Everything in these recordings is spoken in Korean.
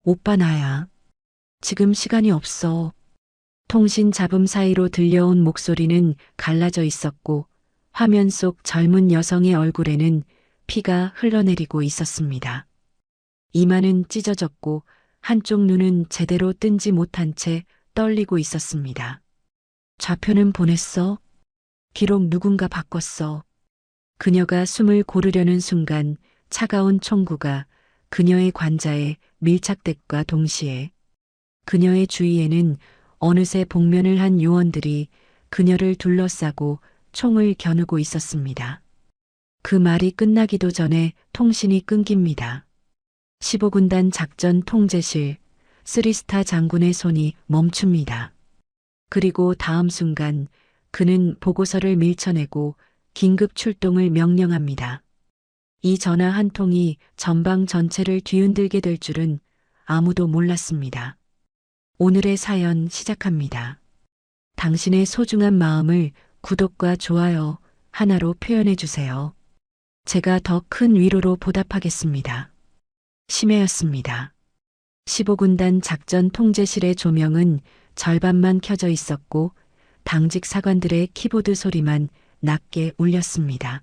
오빠 나야. 지금 시간이 없어. 통신 잡음 사이로 들려온 목소리는 갈라져 있었고 화면 속 젊은 여성의 얼굴에는 피가 흘러내리고 있었습니다. 이마는 찢어졌고 한쪽 눈은 제대로 뜬지 못한 채 떨리고 있었습니다. 좌표는 보냈어? 기록 누군가 바꿨어. 그녀가 숨을 고르려는 순간 차가운 총구가 그녀의 관자에 밀착됨과 동시에 그녀의 주위에는 어느새 복면을 한 요원들이 그녀를 둘러싸고 총을 겨누고 있었습니다. 그 말이 끝나기도 전에 통신이 끊깁니다. 15군단 작전 통제실, 쓰리스타 장군의 손이 멈춥니다. 그리고 다음 순간 그는 보고서를 밀쳐내고 긴급 출동을 명령합니다. 이 전화 한 통이 전방 전체를 뒤흔들게 될 줄은 아무도 몰랐습니다. 오늘의 사연 시작합니다. 당신의 소중한 마음을 구독과 좋아요 하나로 표현해 주세요. 제가 더 큰 위로로 보답하겠습니다. 심해였습니다. 15군단 작전 통제실의 조명은 절반만 켜져 있었고 당직 사관들의 키보드 소리만 낮게 울렸습니다.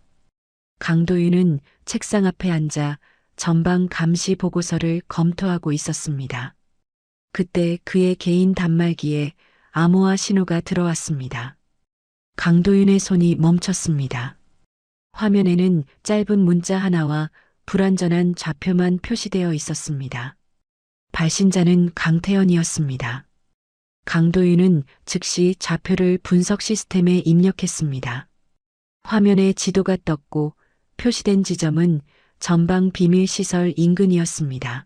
강도윤은 책상 앞에 앉아 전방 감시 보고서를 검토하고 있었습니다. 그때 그의 개인 단말기에 암호화 신호가 들어왔습니다. 강도윤의 손이 멈췄습니다. 화면에는 짧은 문자 하나와 불완전한 좌표만 표시되어 있었습니다. 발신자는 강태현이었습니다. 강도윤은 즉시 좌표를 분석 시스템에 입력했습니다. 화면에 지도가 떴고 표시된 지점은 전방 비밀시설 인근이었습니다.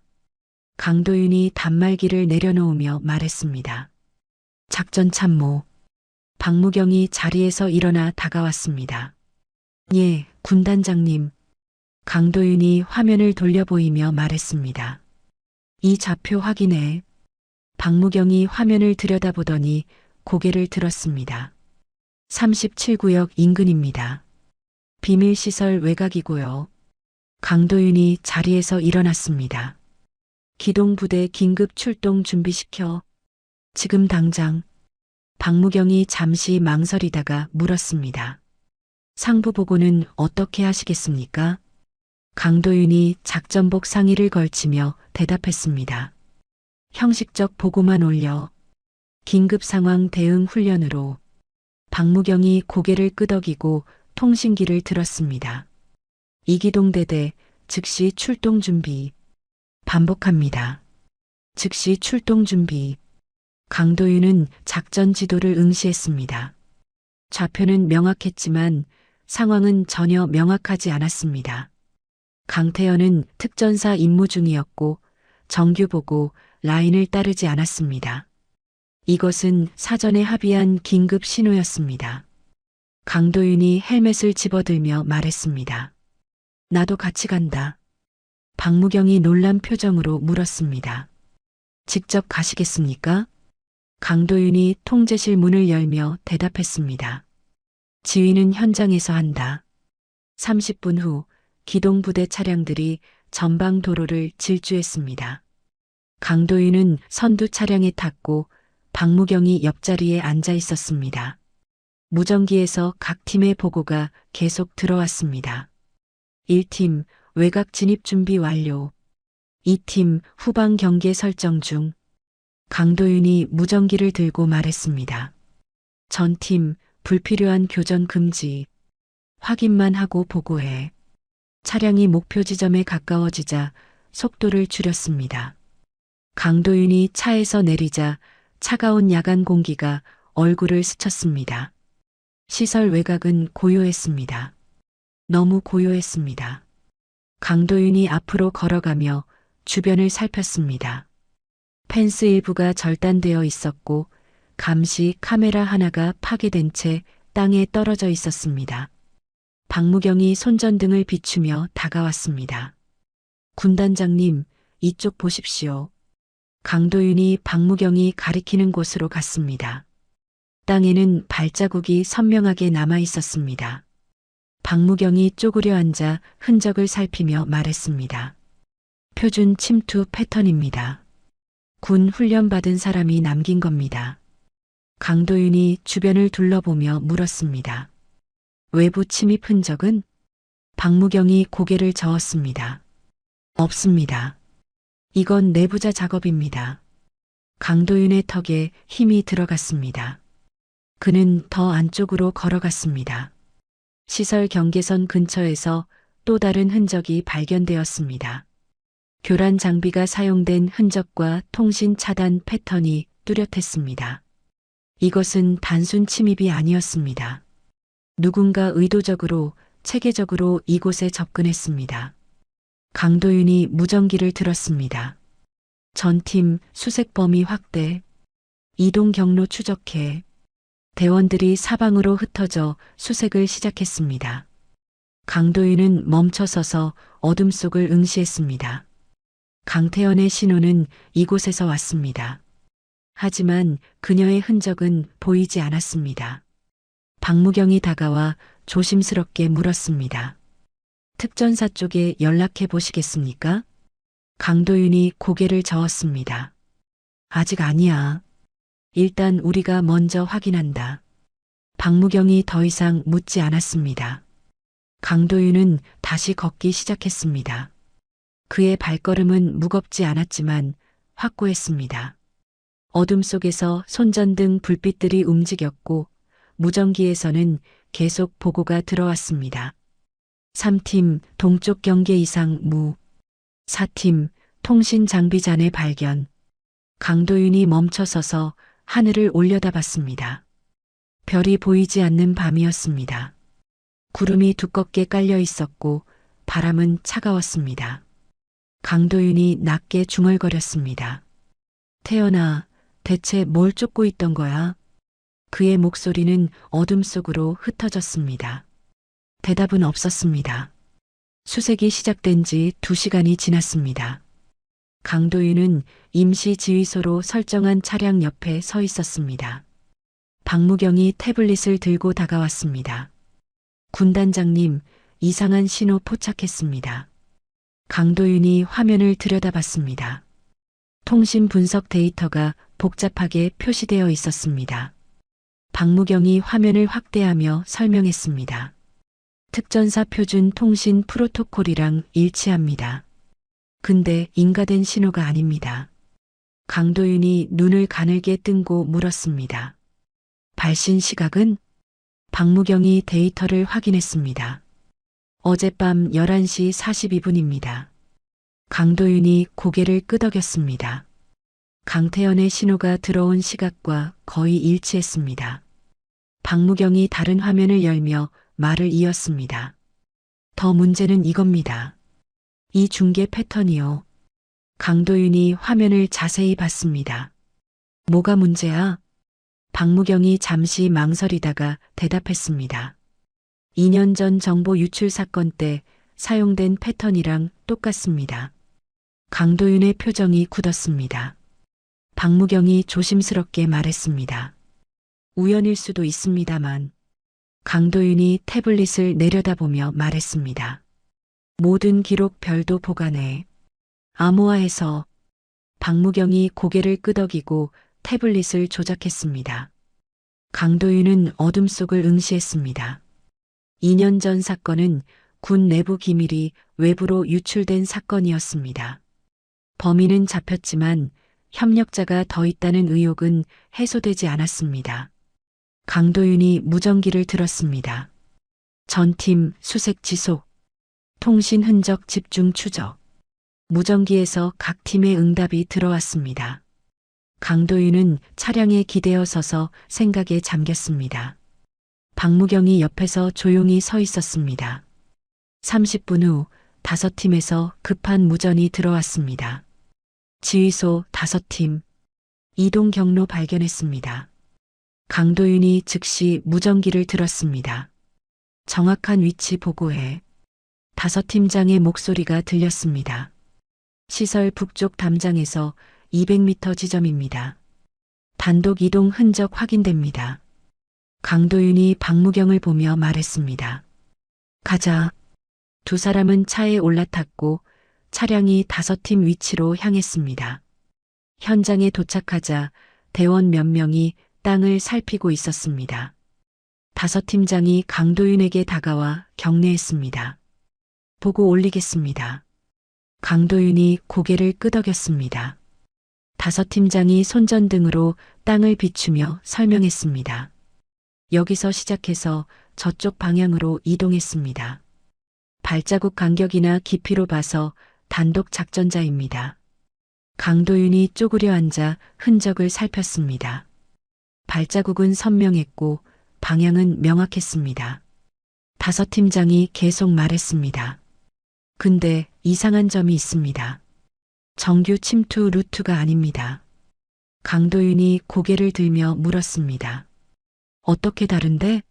강도윤이 단말기를 내려놓으며 말했습니다. 작전 참모. 박무경이 자리에서 일어나 다가왔습니다. 예, 군단장님. 강도윤이 화면을 돌려보이며 말했습니다. 이 좌표 확인해. 박무경이 화면을 들여다보더니 고개를 들었습니다. 37구역 인근입니다. 비밀시설 외곽이고요. 강도윤이 자리에서 일어났습니다. 기동부대 긴급 출동 준비시켜. 지금 당장. 박무경이 잠시 망설이다가 물었습니다. 상부 보고는 어떻게 하시겠습니까? 강도윤이 작전복 상의를 걸치며 대답했습니다. 형식적 보고만 올려. 긴급 상황 대응 훈련으로. 박무경이 고개를 끄덕이고 통신기를 들었습니다. 이기동대대 즉시 출동 준비. 반복합니다. 즉시 출동 준비. 강도윤은 작전 지도를 응시했습니다. 좌표는 명확했지만 상황은 전혀 명확하지 않았습니다. 강태현은 특전사 임무 중이었고 정규보고 라인을 따르지 않았습니다. 이것은 사전에 합의한 긴급 신호였습니다. 강도윤이 헬멧을 집어들며 말했습니다. 나도 같이 간다. 박무경이 놀란 표정으로 물었습니다. 직접 가시겠습니까? 강도윤이 통제실 문을 열며 대답했습니다. 지휘는 현장에서 한다. 30분 후 기동부대 차량들이 전방 도로를 질주했습니다. 강도윤은 선두 차량에 탔고 박무경이 옆자리에 앉아 있었습니다. 무전기에서 각 팀의 보고가 계속 들어왔습니다. 1팀 외곽 진입 준비 완료. 2팀 후방 경계 설정 중. 강도윤이 무전기를 들고 말했습니다. 전팀 불필요한 교전 금지. 확인만 하고 보고해. 차량이 목표 지점에 가까워지자 속도를 줄였습니다. 강도윤이 차에서 내리자 차가운 야간 공기가 얼굴을 스쳤습니다. 시설 외곽은 고요했습니다. 너무 고요했습니다. 강도윤이 앞으로 걸어가며 주변을 살폈습니다. 펜스 일부가 절단되어 있었고 감시 카메라 하나가 파괴된 채 땅에 떨어져 있었습니다. 박무경이 손전등을 비추며 다가왔습니다. 군단장님, 이쪽 보십시오. 강도윤이 박무경이 가리키는 곳으로 갔습니다. 땅에는 발자국이 선명하게 남아 있었습니다. 박무경이 쪼그려 앉아 흔적을 살피며 말했습니다. 표준 침투 패턴입니다. 군 훈련받은 사람이 남긴 겁니다. 강도윤이 주변을 둘러보며 물었습니다. 외부 침입 흔적은? 박무경이 고개를 저었습니다. 없습니다. 이건 내부자 작업입니다. 강도윤의 턱에 힘이 들어갔습니다. 그는 더 안쪽으로 걸어갔습니다. 시설 경계선 근처에서 또 다른 흔적이 발견되었습니다. 교란 장비가 사용된 흔적과 통신 차단 패턴이 뚜렷했습니다. 이것은 단순 침입이 아니었습니다. 누군가 의도적으로 체계적으로 이곳에 접근했습니다. 강도윤이 무전기를 들었습니다. 전팀 수색 범위 확대, 이동 경로 추적해. 대원들이 사방으로 흩어져 수색을 시작했습니다. 강도윤은 멈춰서서 어둠 속을 응시했습니다. 강태현의 신호는 이곳에서 왔습니다. 하지만 그녀의 흔적은 보이지 않았습니다. 박무경이 다가와 조심스럽게 물었습니다. 특전사 쪽에 연락해 보시겠습니까? 강도윤이 고개를 저었습니다. 아직 아니야. 일단 우리가 먼저 확인한다. 박무경이 더 이상 묻지 않았습니다. 강도윤은 다시 걷기 시작했습니다. 그의 발걸음은 무겁지 않았지만 확고했습니다. 어둠 속에서 손전등 불빛들이 움직였고 무전기에서는 계속 보고가 들어왔습니다. 3팀 동쪽 경계 이상 무. 4팀 통신 장비 잔해 발견. 강도윤이 멈춰서서 하늘을 올려다봤습니다. 별이 보이지 않는 밤이었습니다. 구름이 두껍게 깔려 있었고 바람은 차가웠습니다. 강도윤이 낮게 중얼거렸습니다. 태연아, 대체 뭘 쫓고 있던 거야? 그의 목소리는 어둠 속으로 흩어졌습니다. 대답은 없었습니다. 수색이 시작된 지 2시간이 지났습니다. 강도윤은 임시 지휘소로 설정한 차량 옆에 서 있었습니다. 박무경이 태블릿을 들고 다가왔습니다. 군단장님, 이상한 신호 포착했습니다. 강도윤이 화면을 들여다봤습니다. 통신 분석 데이터가 복잡하게 표시되어 있었습니다. 박무경이 화면을 확대하며 설명했습니다. 특전사 표준 통신 프로토콜이랑 일치합니다. 근데 인가된 신호가 아닙니다. 강도윤이 눈을 가늘게 뜬고 물었습니다. 발신 시각은? 박무경이 데이터를 확인했습니다. 어젯밤 11시 42분입니다. 강도윤이 고개를 끄덕였습니다. 강태현의 신호가 들어온 시각과 거의 일치했습니다. 박무경이 다른 화면을 열며 말을 이었습니다. 더 문제는 이겁니다. 이 중계 패턴이요. 강도윤이 화면을 자세히 봤습니다. 뭐가 문제야? 박무경이 잠시 망설이다가 대답했습니다. 2년 전 정보 유출 사건 때 사용된 패턴이랑 똑같습니다. 강도윤의 표정이 굳었습니다. 박무경이 조심스럽게 말했습니다. 우연일 수도 있습니다만. 강도윤이 태블릿을 내려다보며 말했습니다. 모든 기록 별도 보관해. 암호화해서. 박무경이 고개를 끄덕이고 태블릿을 조작했습니다. 강도윤은 어둠 속을 응시했습니다. 2년 전 사건은 군 내부 기밀이 외부로 유출된 사건이었습니다. 범인은 잡혔지만 협력자가 더 있다는 의혹은 해소되지 않았습니다. 강도윤이 무전기를 들었습니다. 전팀 수색 지속, 통신 흔적 집중 추적. 무전기에서 각 팀의 응답이 들어왔습니다. 강도윤은 차량에 기대어 서서 생각에 잠겼습니다. 박무경이 옆에서 조용히 서 있었습니다. 30분 후 5팀에서 급한 무전이 들어왔습니다. 지휘소 5팀, 이동 경로 발견했습니다. 강도윤이 즉시 무전기를 들었습니다. 정확한 위치 보고해. 5팀장의 목소리가 들렸습니다. 시설 북쪽 담장에서 200m 지점입니다. 단독 이동 흔적 확인됩니다. 강도윤이 박무경을 보며 말했습니다. 가자. 2 사람은 차에 올라탔고 차량이 5팀 위치로 향했습니다. 현장에 도착하자 대원 몇 명이 땅을 살피고 있었습니다. 다섯 팀장이 강도윤에게 다가와 격려했습니다. 보고 올리겠습니다. 강도윤이 고개를 끄덕였습니다. 다섯 팀장이 손전등으로 땅을 비추며 설명했습니다. 여기서 시작해서 저쪽 방향으로 이동했습니다. 발자국 간격이나 깊이로 봐서 단독 작전자입니다. 강도윤이 쪼그려 앉아 흔적을 살폈습니다. 발자국은 선명했고 방향은 명확했습니다. 다섯 팀장이 계속 말했습니다. 근데 이상한 점이 있습니다. 정규 침투 루트가 아닙니다. 강도윤이 고개를 들며 물었습니다. 어떻게 다른데?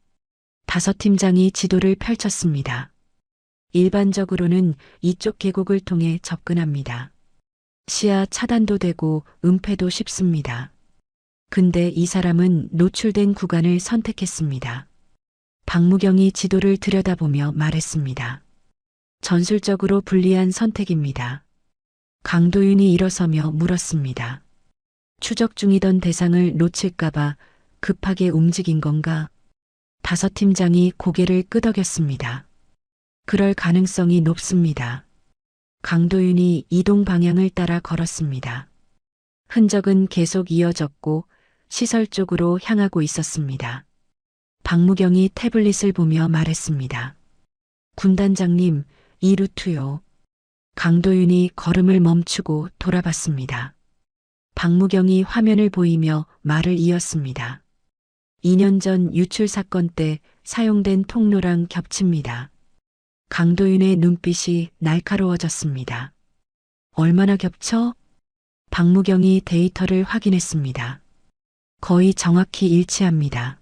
다섯 팀장이 지도를 펼쳤습니다. 일반적으로는 이쪽 계곡을 통해 접근합니다. 시야 차단도 되고 은폐도 쉽습니다. 근데 이 사람은 노출된 구간을 선택했습니다. 박무경이 지도를 들여다보며 말했습니다. 전술적으로 불리한 선택입니다. 강도윤이 일어서며 물었습니다. 추적 중이던 대상을 놓칠까봐 급하게 움직인 건가? 다섯 팀장이 고개를 끄덕였습니다. 그럴 가능성이 높습니다. 강도윤이 이동 방향을 따라 걸었습니다. 흔적은 계속 이어졌고 시설 쪽으로 향하고 있었습니다. 박무경이 태블릿을 보며 말했습니다. 군단장님, 이 루트요. 강도윤이 걸음을 멈추고 돌아봤습니다. 박무경이 화면을 보이며 말을 이었습니다. 2년 전 유출 사건 때 사용된 통로랑 겹칩니다. 강도윤의 눈빛이 날카로워졌습니다. 얼마나 겹쳐? 박무경이 데이터를 확인했습니다. 거의 정확히 일치합니다.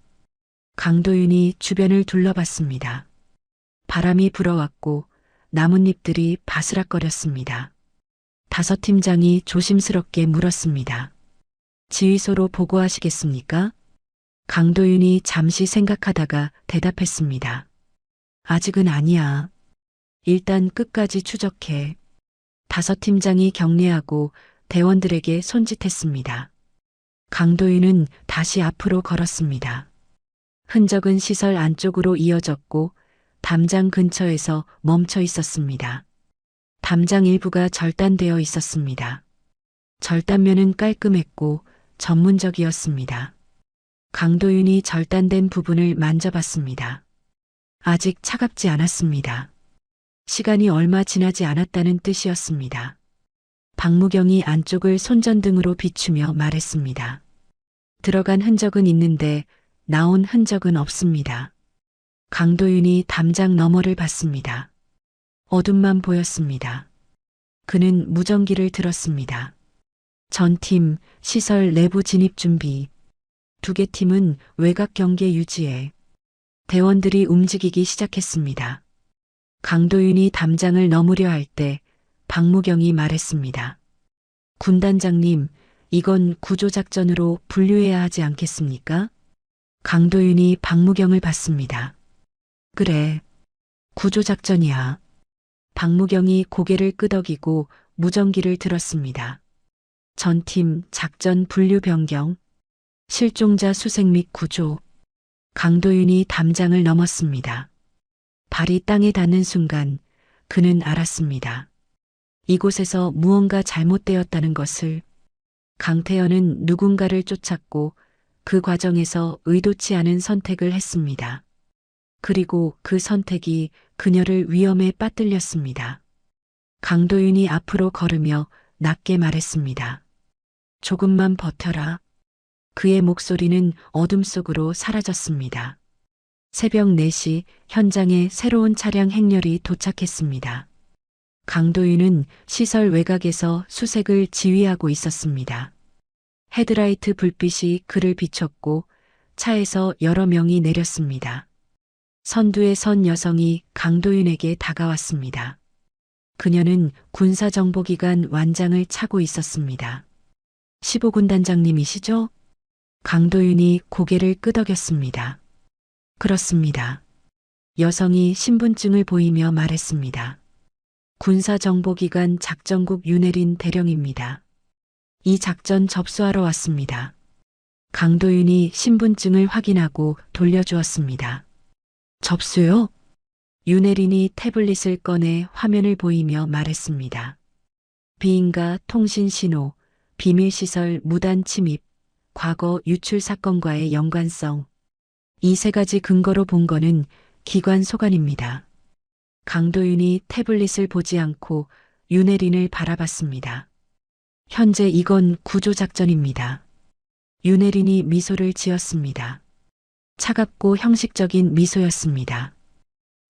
강도윤이 주변을 둘러봤습니다. 바람이 불어왔고 나뭇잎들이 바스락거렸습니다. 다섯 팀장이 조심스럽게 물었습니다. 지휘소로 보고하시겠습니까? 강도윤이 잠시 생각하다가 대답했습니다. 아직은 아니야. 일단 끝까지 추적해. 다섯 팀장이 격려하고 대원들에게 손짓했습니다. 강도윤은 다시 앞으로 걸었습니다. 흔적은 시설 안쪽으로 이어졌고 담장 근처에서 멈춰 있었습니다. 담장 일부가 절단되어 있었습니다. 절단면은 깔끔했고 전문적이었습니다. 강도윤이 절단된 부분을 만져봤습니다. 아직 차갑지 않았습니다. 시간이 얼마 지나지 않았다는 뜻이었습니다. 박무경이 안쪽을 손전등으로 비추며 말했습니다. 들어간 흔적은 있는데 나온 흔적은 없습니다. 강도윤이 담장 너머를 봤습니다. 어둠만 보였습니다. 그는 무전기를 들었습니다. 전팀 시설 내부 진입 준비. 두 개 팀은 외곽 경계 유지해. 대원들이 움직이기 시작했습니다. 강도윤이 담장을 넘으려 할 때 박무경이 말했습니다. 군단장님, 이건 구조작전으로 분류해야 하지 않겠습니까? 강도윤이 박무경을 봤습니다. 그래, 구조작전이야. 박무경이 고개를 끄덕이고 무전기를 들었습니다. 전팀 작전 분류 변경, 실종자 수색 및 구조. 강도윤이 담장을 넘었습니다. 발이 땅에 닿는 순간 그는 알았습니다. 이곳에서 무언가 잘못되었다는 것을. 강태현은 누군가를 쫓았고 그 과정에서 의도치 않은 선택을 했습니다. 그리고 그 선택이 그녀를 위험에 빠뜨렸습니다. 강도윤이 앞으로 걸으며 낮게 말했습니다. 조금만 버텨라. 그의 목소리는 어둠 속으로 사라졌습니다. 새벽 4시 현장에 새로운 차량 행렬이 도착했습니다. 강도윤은 시설 외곽에서 수색을 지휘하고 있었습니다. 헤드라이트 불빛이 그를 비췄고 차에서 여러 명이 내렸습니다. 선두에 선 여성이 강도윤에게 다가왔습니다. 그녀는 군사정보기관 완장을 차고 있었습니다. 15군 단장님이시죠? 강도윤이 고개를 끄덕였습니다. 그렇습니다. 여성이 신분증을 보이며 말했습니다. 군사정보기관 작전국 윤혜린 대령입니다. 이 작전 접수하러 왔습니다. 강도윤이 신분증을 확인하고 돌려주었습니다. 접수요? 윤혜린이 태블릿을 꺼내 화면을 보이며 말했습니다. 비인가 통신 신호, 비밀시설 무단 침입, 과거 유출 사건과의 연관성. 이 세 가지 근거로 본 거는 기관 소관입니다. 강도윤이 태블릿을 보지 않고 윤혜린을 바라봤습니다. 현재 이건 구조작전입니다. 윤혜린이 미소를 지었습니다. 차갑고 형식적인 미소였습니다.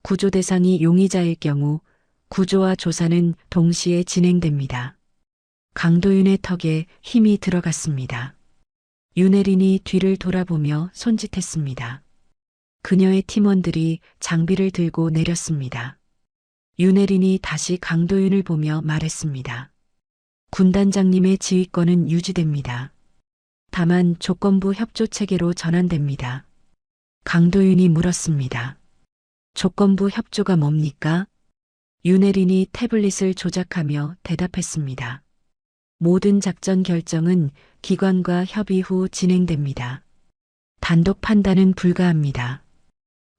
구조 대상이 용의자일 경우 구조와 조사는 동시에 진행됩니다. 강도윤의 턱에 힘이 들어갔습니다. 윤혜린이 뒤를 돌아보며 손짓했습니다. 그녀의 팀원들이 장비를 들고 내렸습니다. 윤혜린이 다시 강도윤을 보며 말했습니다. 군단장님의 지휘권은 유지됩니다. 다만 조건부 협조 체계로 전환됩니다. 강도윤이 물었습니다. 조건부 협조가 뭡니까? 윤혜린이 태블릿을 조작하며 대답했습니다. 모든 작전 결정은 기관과 협의 후 진행됩니다. 단독 판단은 불가합니다.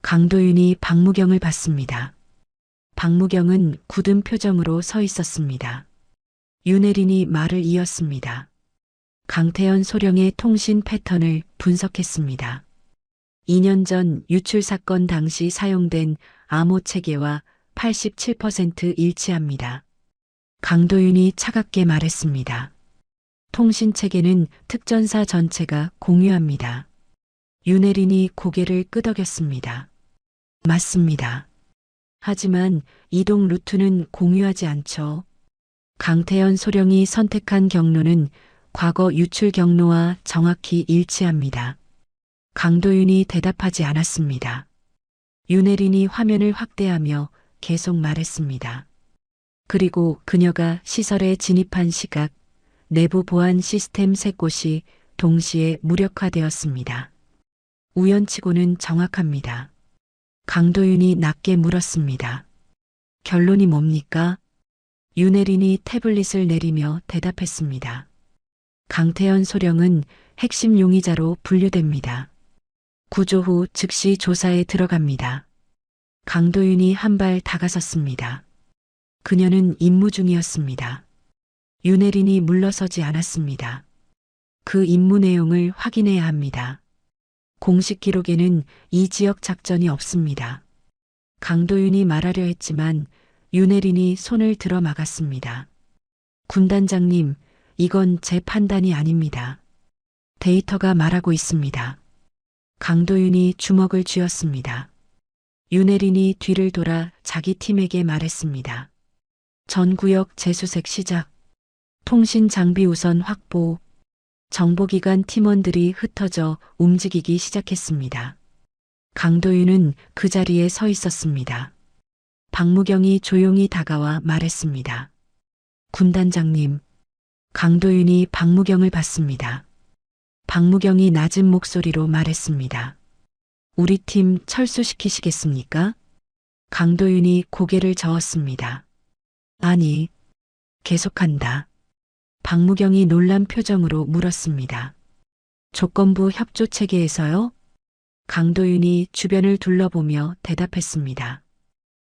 강도윤이 박무경을 봤습니다. 박무경은 굳은 표정으로 서 있었습니다. 윤혜린이 말을 이었습니다. 강태현 소령의 통신 패턴을 분석했습니다. 2년 전 유출 사건 당시 사용된 암호 체계와 87% 일치합니다. 강도윤이 차갑게 말했습니다. 통신 체계는 특전사 전체가 공유합니다. 윤혜린이 고개를 끄덕였습니다. 맞습니다. 하지만 이동 루트는 공유하지 않죠. 강태현 소령이 선택한 경로는 과거 유출 경로와 정확히 일치합니다. 강도윤이 대답하지 않았습니다. 윤혜린이 화면을 확대하며 계속 말했습니다. 그리고 그녀가 시설에 진입한 시각, 내부 보안 시스템 3곳이 동시에 무력화되었습니다. 우연치고는 정확합니다. 강도윤이 낮게 물었습니다. 결론이 뭡니까? 윤혜린이 태블릿을 내리며 대답했습니다. 강태현 소령은 핵심 용의자로 분류됩니다. 구조 후 즉시 조사에 들어갑니다. 강도윤이 한 발 다가섰습니다. 그녀는 임무 중이었습니다. 윤혜린이 물러서지 않았습니다. 그 임무 내용을 확인해야 합니다. 공식 기록에는 이 지역 작전이 없습니다. 강도윤이 말하려 했지만 윤혜린이 손을 들어 막았습니다. 군단장님, 이건 제 판단이 아닙니다. 데이터가 말하고 있습니다. 강도윤이 주먹을 쥐었습니다. 윤혜린이 뒤를 돌아 자기 팀에게 말했습니다. 전 구역 재수색 시작. 통신 장비 우선 확보. 정보기관 팀원들이 흩어져 움직이기 시작했습니다. 강도윤은 그 자리에 서 있었습니다. 박무경이 조용히 다가와 말했습니다. 군단장님. 강도윤이 박무경을 봤습니다. 박무경이 낮은 목소리로 말했습니다. 우리 팀 철수시키시겠습니까? 강도윤이 고개를 저었습니다. 아니, 계속한다. 박무경이 놀란 표정으로 물었습니다. 조건부 협조 체계에서요? 강도윤이 주변을 둘러보며 대답했습니다.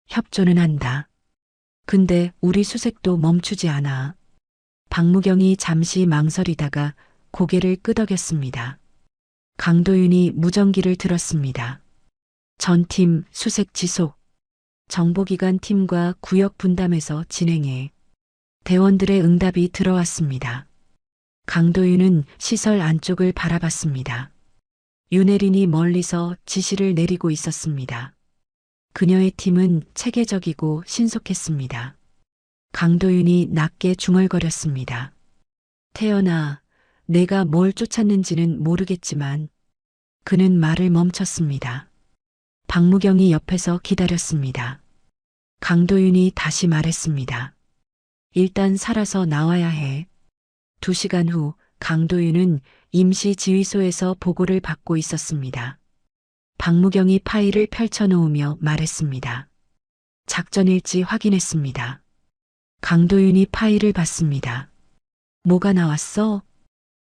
협조는 한다. 근데 우리 수색도 멈추지 않아. 박무경이 잠시 망설이다가 고개를 끄덕였습니다. 강도윤이 무전기를 들었습니다. 전팀 수색 지속. 정보기관 팀과 구역 분담해서 진행해. 대원들의 응답이 들어왔습니다. 강도윤은 시설 안쪽을 바라봤습니다. 윤혜린이 멀리서 지시를 내리고 있었습니다. 그녀의 팀은 체계적이고 신속했습니다. 강도윤이 낮게 중얼거렸습니다. 태연아, 내가 뭘 쫓았는지는 모르겠지만. 그는 말을 멈췄습니다. 박무경이 옆에서 기다렸습니다. 강도윤이 다시 말했습니다. 일단 살아서 나와야 해. 2시간 후 강도윤은 임시 지휘소에서 보고를 받고 있었습니다. 박무경이 파일을 펼쳐놓으며 말했습니다. 작전일지 확인했습니다. 강도윤이 파일을 봤습니다. 뭐가 나왔어?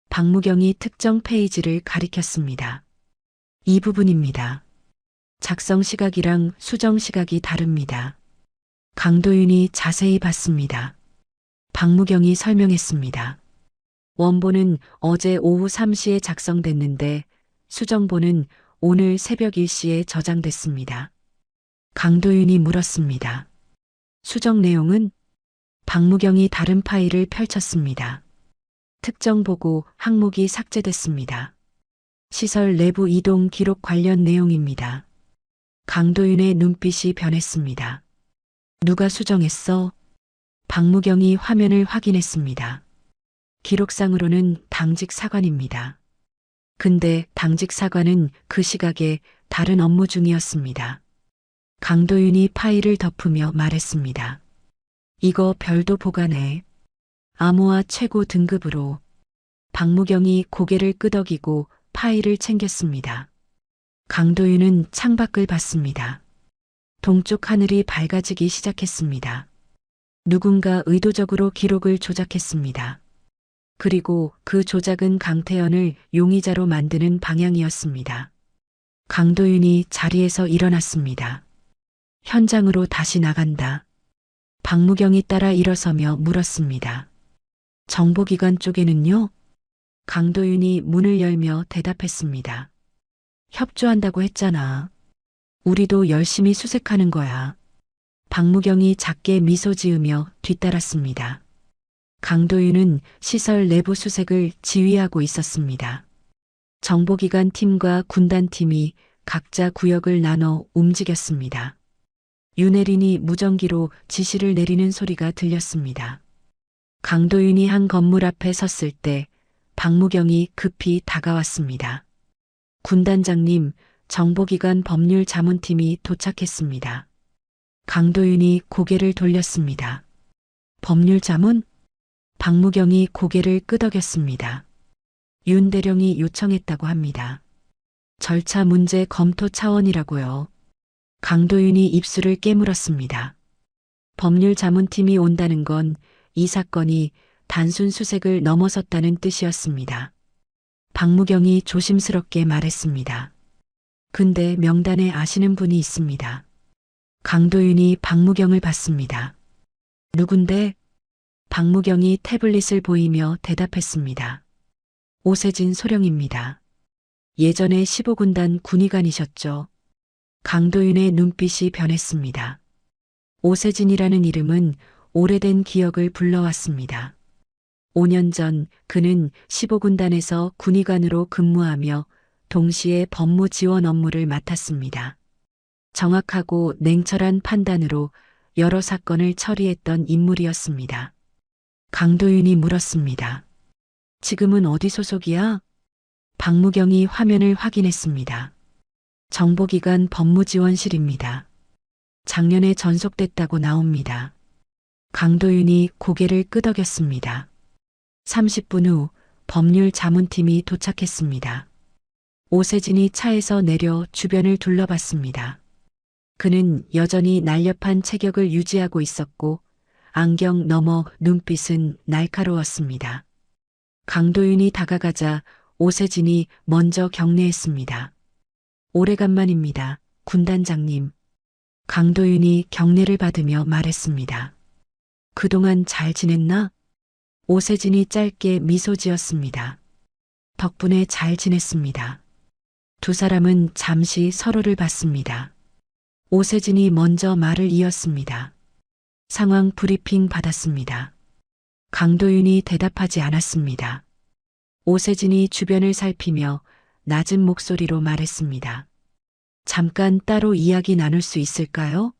박무경이 특정 페이지를 가리켰습니다. 이 부분입니다. 작성 시각이랑 수정 시각이 다릅니다. 강도윤이 자세히 봤습니다. 박무경이 설명했습니다. 원본은 어제 오후 3시에 작성됐는데 수정본은 오늘 새벽 1시에 저장됐습니다. 강도윤이 물었습니다. 수정 내용은? 박무경이 다른 파일을 펼쳤습니다. 특정 보고 항목이 삭제됐습니다. 시설 내부 이동 기록 관련 내용입니다. 강도윤의 눈빛이 변했습니다. 누가 수정했어? 박무경이 화면을 확인했습니다. 기록상으로는 당직 사관입니다. 근데 당직 사관은 그 시각에 다른 업무 중이었습니다. 강도윤이 파일을 덮으며 말했습니다. 이거 별도 보관해. 암호화 최고 등급으로. 박무경이 고개를 끄덕이고 파일을 챙겼습니다. 강도윤은 창밖을 봤습니다. 동쪽 하늘이 밝아지기 시작했습니다. 누군가 의도적으로 기록을 조작했습니다. 그리고 그 조작은 강태현을 용의자로 만드는 방향이었습니다. 강도윤이 자리에서 일어났습니다. 현장으로 다시 나간다. 박무경이 따라 일어서며 물었습니다. 정보기관 쪽에는요? 강도윤이 문을 열며 대답했습니다. 협조한다고 했잖아. 우리도 열심히 수색하는 거야. 박무경이 작게 미소 지으며 뒤따랐습니다. 강도윤은 시설 내부 수색을 지휘하고 있었습니다. 정보기관 팀과 군단팀이 각자 구역을 나눠 움직였습니다. 윤혜린이 무전기로 지시를 내리는 소리가 들렸습니다. 강도윤이 한 건물 앞에 섰을 때 박무경이 급히 다가왔습니다. 군단장님, 정보기관 법률 자문팀이 도착했습니다. 강도윤이 고개를 돌렸습니다. 법률 자문? 박무경이 고개를 끄덕였습니다. 윤 대령이 요청했다고 합니다. 절차 문제 검토 차원이라고요. 강도윤이 입술을 깨물었습니다. 법률 자문팀이 온다는 건 이 사건이 단순 수색을 넘어섰다는 뜻이었습니다. 박무경이 조심스럽게 말했습니다. 근데 명단에 아시는 분이 있습니다. 강도윤이 박무경을 봤습니다. 누군데? 박무경이 태블릿을 보이며 대답했습니다. 오세진 소령입니다. 예전에 15군단 군의관이셨죠. 강도윤의 눈빛이 변했습니다. 오세진이라는 이름은 오래된 기억을 불러왔습니다. 5년 전 그는 15군단에서 군의관으로 근무하며 동시에 법무 지원 업무를 맡았습니다. 정확하고 냉철한 판단으로 여러 사건을 처리했던 인물이었습니다. 강도윤이 물었습니다. 지금은 어디 소속이야? 박무경이 화면을 확인했습니다. 정보기관 법무지원실입니다. 작년에 전속됐다고 나옵니다. 강도윤이 고개를 끄덕였습니다. 30분 후 법률 자문팀이 도착했습니다. 오세진이 차에서 내려 주변을 둘러봤습니다. 그는 여전히 날렵한 체격을 유지하고 있었고 안경 너머 눈빛은 날카로웠습니다. 강도윤이 다가가자 오세진이 먼저 격려했습니다. 오래간만입니다, 군단장님. 강도윤이 격려를 받으며 말했습니다. 그동안 잘 지냈나? 오세진이 짧게 미소 지었습니다. 덕분에 잘 지냈습니다. 두 사람은 잠시 서로를 봤습니다. 오세진이 먼저 말을 이었습니다. 상황 브리핑 받았습니다. 강도윤이 대답하지 않았습니다. 오세진이 주변을 살피며 낮은 목소리로 말했습니다. 잠깐 따로 이야기 나눌 수 있을까요?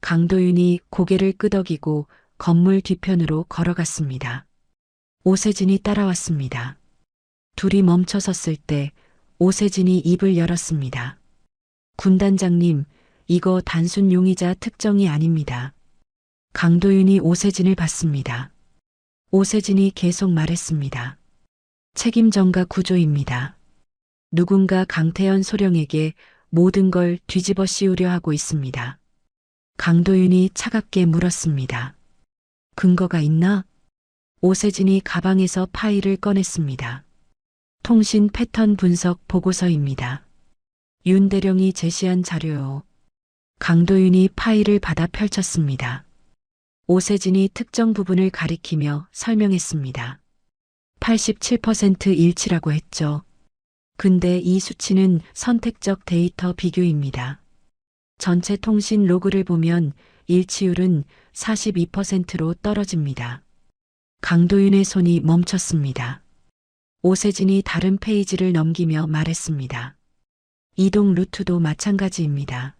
강도윤이 고개를 끄덕이고 건물 뒤편으로 걸어갔습니다. 오세진이 따라왔습니다. 둘이 멈춰 섰을 때 오세진이 입을 열었습니다. 군단장님, 이거 단순 용의자 특정이 아닙니다. 강도윤이 오세진을 봤습니다. 오세진이 계속 말했습니다. 책임 전가 구조입니다. 누군가 강태현 소령에게 모든 걸 뒤집어 씌우려 하고 있습니다. 강도윤이 차갑게 물었습니다. 근거가 있나? 오세진이 가방에서 파일을 꺼냈습니다. 통신 패턴 분석 보고서입니다. 윤 대령이 제시한 자료요. 강도윤이 파일을 받아 펼쳤습니다. 오세진이 특정 부분을 가리키며 설명했습니다. 87% 일치라고 했죠. 근데 이 수치는 선택적 데이터 비교입니다. 전체 통신 로그를 보면 일치율은 42%로 떨어집니다. 강도윤의 손이 멈췄습니다. 오세진이 다른 페이지를 넘기며 말했습니다. 이동 루트도 마찬가지입니다.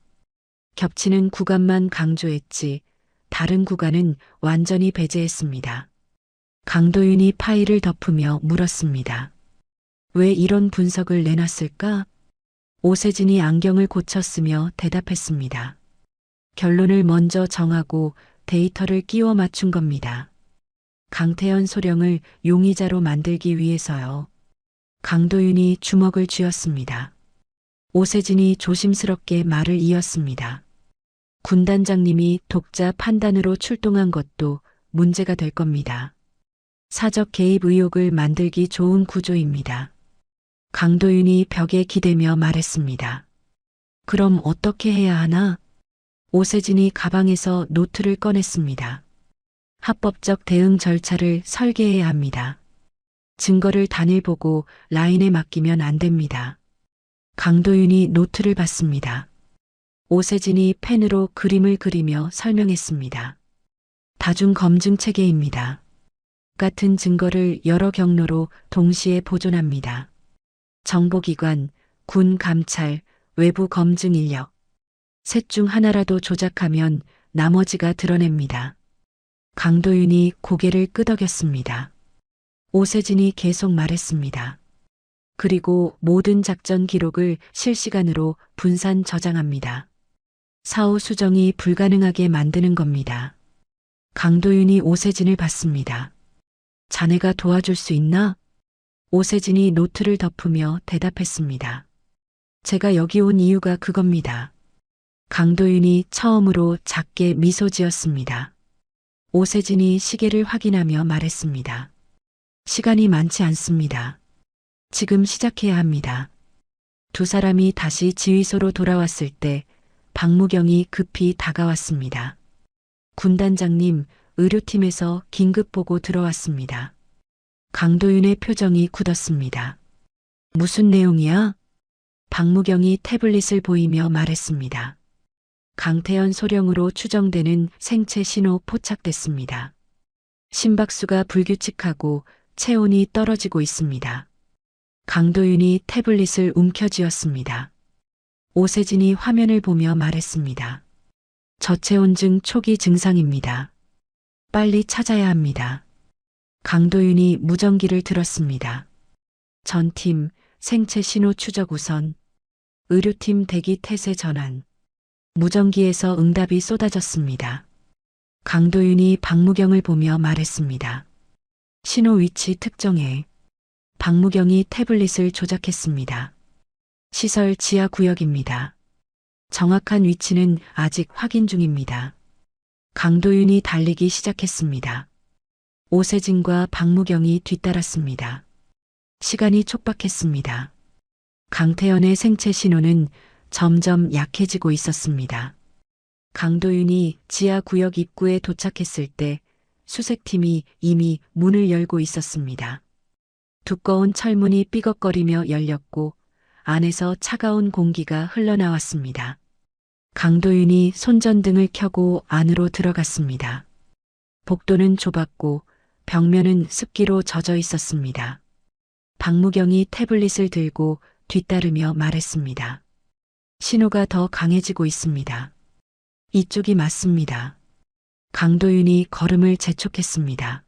겹치는 구간만 강조했지 다른 구간은 완전히 배제했습니다. 강도윤이 파일을 덮으며 물었습니다. 왜 이런 분석을 내놨을까? 오세진이 안경을 고쳤으며 대답했습니다. 결론을 먼저 정하고 데이터를 끼워 맞춘 겁니다. 강태현 소령을 용의자로 만들기 위해서요. 강도윤이 주먹을 쥐었습니다. 오세진이 조심스럽게 말을 이었습니다. 군단장님이 독자 판단으로 출동한 것도 문제가 될 겁니다. 사적 개입 의혹을 만들기 좋은 구조입니다. 강도윤이 벽에 기대며 말했습니다. 그럼 어떻게 해야 하나? 오세진이 가방에서 노트를 꺼냈습니다. 합법적 대응 절차를 설계해야 합니다. 증거를 단일 보고 라인에 맡기면 안 됩니다. 강도윤이 노트를 받습니다. 오세진이 펜으로 그림을 그리며 설명했습니다. 다중 검증 체계입니다. 같은 증거를 여러 경로로 동시에 보존합니다. 정보기관, 군 감찰, 외부 검증 인력. 셋 중 하나라도 조작하면 나머지가 드러냅니다. 강도윤이 고개를 끄덕였습니다. 오세진이 계속 말했습니다. 그리고 모든 작전 기록을 실시간으로 분산 저장합니다. 사후 수정이 불가능하게 만드는 겁니다. 강도윤이 오세진을 봤습니다. 자네가 도와줄 수 있나? 오세진이 노트를 덮으며 대답했습니다. 제가 여기 온 이유가 그겁니다. 강도윤이 처음으로 작게 미소 지었습니다. 오세진이 시계를 확인하며 말했습니다. 시간이 많지 않습니다. 지금 시작해야 합니다. 두 사람이 다시 지휘소로 돌아왔을 때 박무경이 급히 다가왔습니다. 군단장님, 의료팀에서 긴급 보고 들어왔습니다. 강도윤의 표정이 굳었습니다. 무슨 내용이야? 박무경이 태블릿을 보이며 말했습니다. 강태현 소령으로 추정되는 생체 신호 포착됐습니다. 심박수가 불규칙하고 체온이 떨어지고 있습니다. 강도윤이 태블릿을 움켜쥐었습니다. 오세진이 화면을 보며 말했습니다. 저체온증 초기 증상입니다. 빨리 찾아야 합니다. 강도윤이 무전기를 들었습니다. 전팀 생체 신호 추적 우선, 의료팀 대기 태세 전환. 무전기에서 응답이 쏟아졌습니다. 강도윤이 박무경을 보며 말했습니다. 신호 위치 특정해. 박무경이 태블릿을 조작했습니다. 시설 지하 구역입니다. 정확한 위치는 아직 확인 중입니다. 강도윤이 달리기 시작했습니다. 오세진과 박무경이 뒤따랐습니다. 시간이 촉박했습니다. 강태현의 생체 신호는 점점 약해지고 있었습니다. 강도윤이 지하 구역 입구에 도착했을 때 수색팀이 이미 문을 열고 있었습니다. 두꺼운 철문이 삐걱거리며 열렸고 안에서 차가운 공기가 흘러나왔습니다. 강도윤이 손전등을 켜고 안으로 들어갔습니다. 복도는 좁았고 벽면은 습기로 젖어 있었습니다. 박무경이 태블릿을 들고 뒤따르며 말했습니다. 신호가 더 강해지고 있습니다. 이쪽이 맞습니다. 강도윤이 걸음을 재촉했습니다.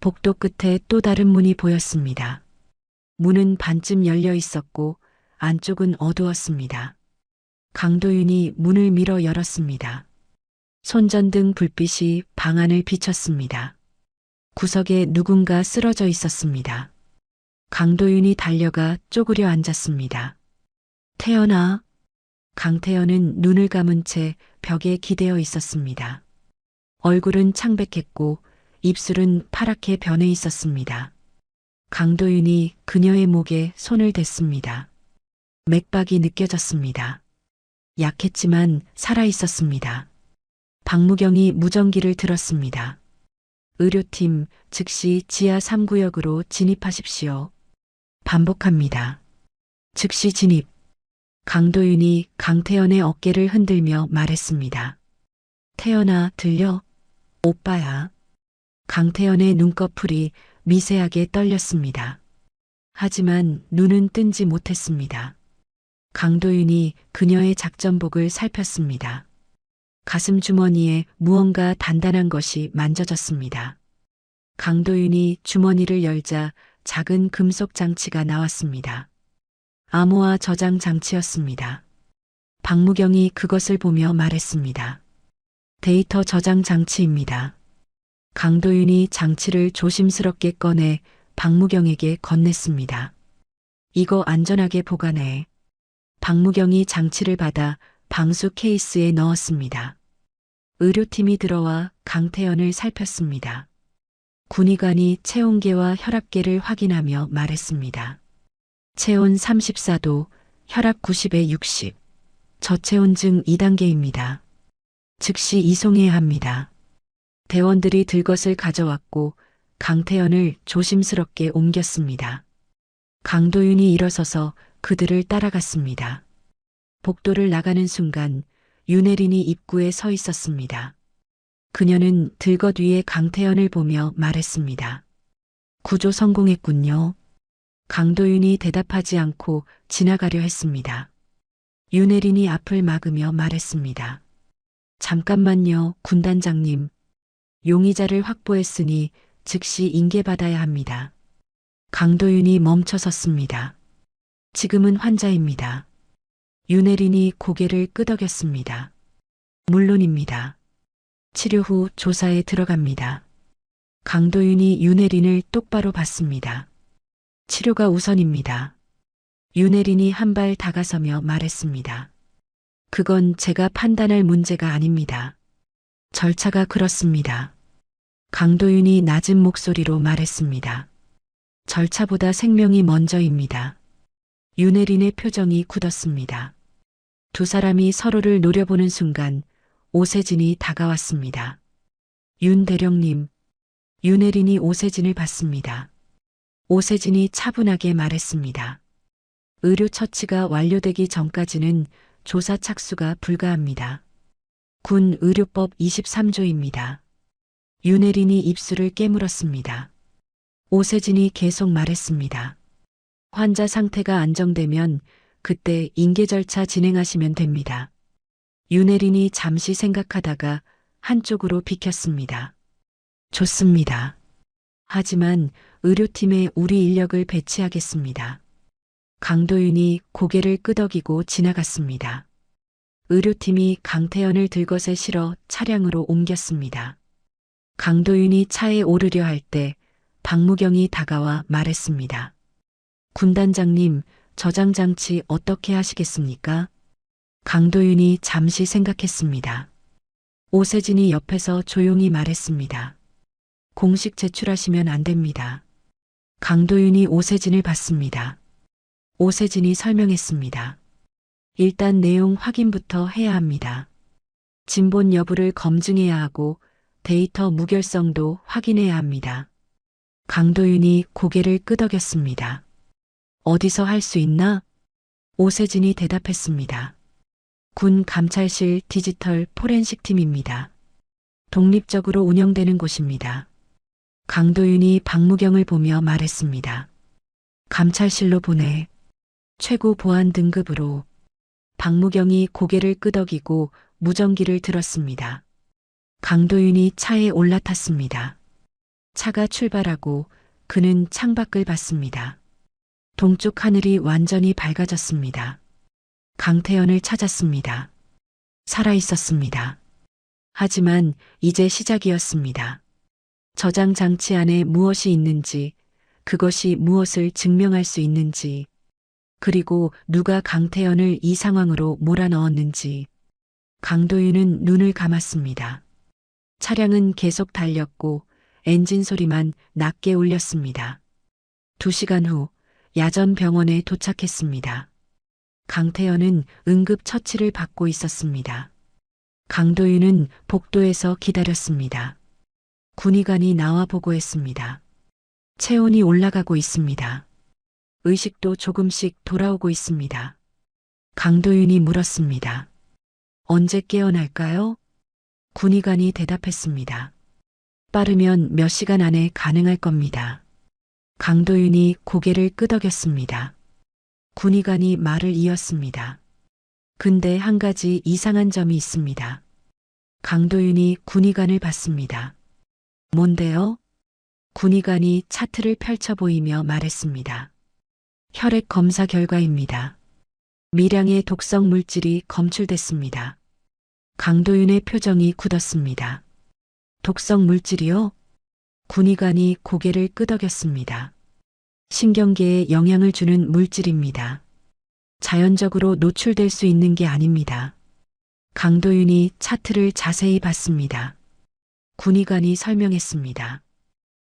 복도 끝에 또 다른 문이 보였습니다. 문은 반쯤 열려 있었고 안쪽은 어두웠습니다. 강도윤이 문을 밀어 열었습니다. 손전등 불빛이 방 안을 비쳤습니다. 구석에 누군가 쓰러져 있었습니다. 강도윤이 달려가 쪼그려 앉았습니다. 태연아. 강태연은 눈을 감은 채 벽에 기대어 있었습니다. 얼굴은 창백했고 입술은 파랗게 변해 있었습니다. 강도윤이 그녀의 목에 손을 댔습니다. 맥박이 느껴졌습니다. 약했지만 살아 있었습니다. 박무경이 무전기를 들었습니다. 의료팀 즉시 지하 3구역으로 진입하십시오. 반복합니다. 즉시 진입. 강도윤이 강태연의 어깨를 흔들며 말했습니다. 태연아, 들려? 오빠야. 강태연의 눈꺼풀이 미세하게 떨렸습니다. 하지만 눈은 뜬지 못했습니다. 강도윤이 그녀의 작전복을 살폈습니다. 가슴 주머니에 무언가 단단한 것이 만져졌습니다. 강도윤이 주머니를 열자 작은 금속 장치가 나왔습니다. 암호화 저장 장치였습니다. 박무경이 그것을 보며 말했습니다. 데이터 저장 장치입니다. 강도윤이 장치를 조심스럽게 꺼내 박무경에게 건넸습니다. 이거 안전하게 보관해. 박무경이 장치를 받아 방수 케이스에 넣었습니다. 의료팀이 들어와 강태연을 살폈습니다. 군의관이 체온계와 혈압계를 확인하며 말했습니다. 체온 34도, 혈압 90에 60, 저체온증 2단계입니다. 즉시 이송해야 합니다. 대원들이 들것을 가져왔고 강태연을 조심스럽게 옮겼습니다. 강도윤이 일어서서 그들을 따라갔습니다. 복도를 나가는 순간 윤혜린이 입구에 서 있었습니다. 그녀는 들것 위에 강태연을 보며 말했습니다. 구조 성공했군요. 강도윤이 대답하지 않고 지나가려 했습니다. 윤혜린이 앞을 막으며 말했습니다. 잠깐만요, 군단장님. 용의자를 확보했으니 즉시 인계받아야 합니다. 강도윤이 멈춰섰습니다. 지금은 환자입니다. 윤혜린이 고개를 끄덕였습니다. 물론입니다. 치료 후 조사에 들어갑니다. 강도윤이 윤혜린을 똑바로 봤습니다. 치료가 우선입니다. 윤혜린이 한 발 다가서며 말했습니다. 그건 제가 판단할 문제가 아닙니다. 절차가 그렇습니다. 강도윤이 낮은 목소리로 말했습니다. 절차보다 생명이 먼저입니다. 윤혜린의 표정이 굳었습니다. 두 사람이 서로를 노려보는 순간 오세진이 다가왔습니다. 윤 대령님. 윤혜린이 오세진을 봤습니다. 오세진이 차분하게 말했습니다. 의료 처치가 완료되기 전까지는 조사 착수가 불가합니다. 군 의료법 23조입니다. 윤혜린이 입술을 깨물었습니다. 오세진이 계속 말했습니다. 환자 상태가 안정되면 그때 인계 절차 진행하시면 됩니다. 윤혜린이 잠시 생각하다가 한쪽으로 비켰습니다. 좋습니다. 하지만 의료팀에 우리 인력을 배치하겠습니다. 강도윤이 고개를 끄덕이고 지나갔습니다. 의료팀이 강태연을 들것에 실어 차량으로 옮겼습니다. 강도윤이 차에 오르려 할 때 박무경이 다가와 말했습니다. 군단장님, 저장장치 어떻게 하시겠습니까? 강도윤이 잠시 생각했습니다. 오세진이 옆에서 조용히 말했습니다. 공식 제출하시면 안 됩니다. 강도윤이 오세진을 봤습니다. 오세진이 설명했습니다. 일단 내용 확인부터 해야 합니다. 진본 여부를 검증해야 하고 데이터 무결성도 확인해야 합니다. 강도윤이 고개를 끄덕였습니다. 어디서 할 수 있나? 오세진이 대답했습니다. 군 감찰실 디지털 포렌식 팀입니다. 독립적으로 운영되는 곳입니다. 강도윤이 박무경을 보며 말했습니다. 감찰실로 보내. 최고 보안 등급으로. 박무경이 고개를 끄덕이고 무전기를 들었습니다. 강도윤이 차에 올라탔습니다. 차가 출발하고 그는 창밖을 봤습니다. 동쪽 하늘이 완전히 밝아졌습니다. 강태연을 찾았습니다. 살아 있었습니다. 하지만 이제 시작이었습니다. 저장 장치 안에 무엇이 있는지, 그것이 무엇을 증명할 수 있는지, 그리고 누가 강태연을 이 상황으로 몰아넣었는지. 강도윤은 눈을 감았습니다. 차량은 계속 달렸고 엔진 소리만 낮게 울렸습니다. 2시간 후 야전 병원에 도착했습니다. 강태현은 응급 처치를 받고 있었습니다. 강도윤은 복도에서 기다렸습니다. 군의관이 나와 보고했습니다. 체온이 올라가고 있습니다. 의식도 조금씩 돌아오고 있습니다. 강도윤이 물었습니다. 언제 깨어날까요? 군의관이 대답했습니다. 빠르면 몇 시간 안에 가능할 겁니다. 강도윤이 고개를 끄덕였습니다. 군의관이 말을 이었습니다. 근데 한 가지 이상한 점이 있습니다. 강도윤이 군의관을 봤습니다. 뭔데요? 군의관이 차트를 펼쳐 보이며 말했습니다. 혈액 검사 결과입니다. 미량의 독성 물질이 검출됐습니다. 강도윤의 표정이 굳었습니다. 독성 물질이요? 군의관이 고개를 끄덕였습니다. 신경계에 영향을 주는 물질입니다. 자연적으로 노출될 수 있는 게 아닙니다. 강도윤이 차트를 자세히 봤습니다. 군의관이 설명했습니다.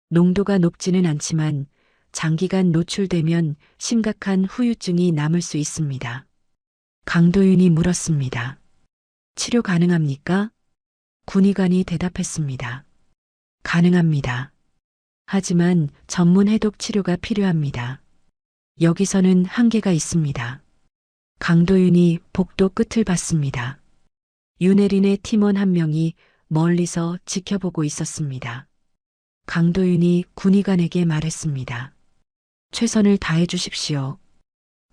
농도가 높지는 않지만 장기간 노출되면 심각한 후유증이 남을 수 있습니다. 강도윤이 물었습니다. 치료 가능합니까? 군의관이 대답했습니다. 가능합니다. 하지만 전문 해독 치료가 필요합니다. 여기서는 한계가 있습니다. 강도윤이 복도 끝을 봤습니다. 윤혜린의 팀원 한 명이 멀리서 지켜보고 있었습니다. 강도윤이 군의관에게 말했습니다. 최선을 다해 주십시오.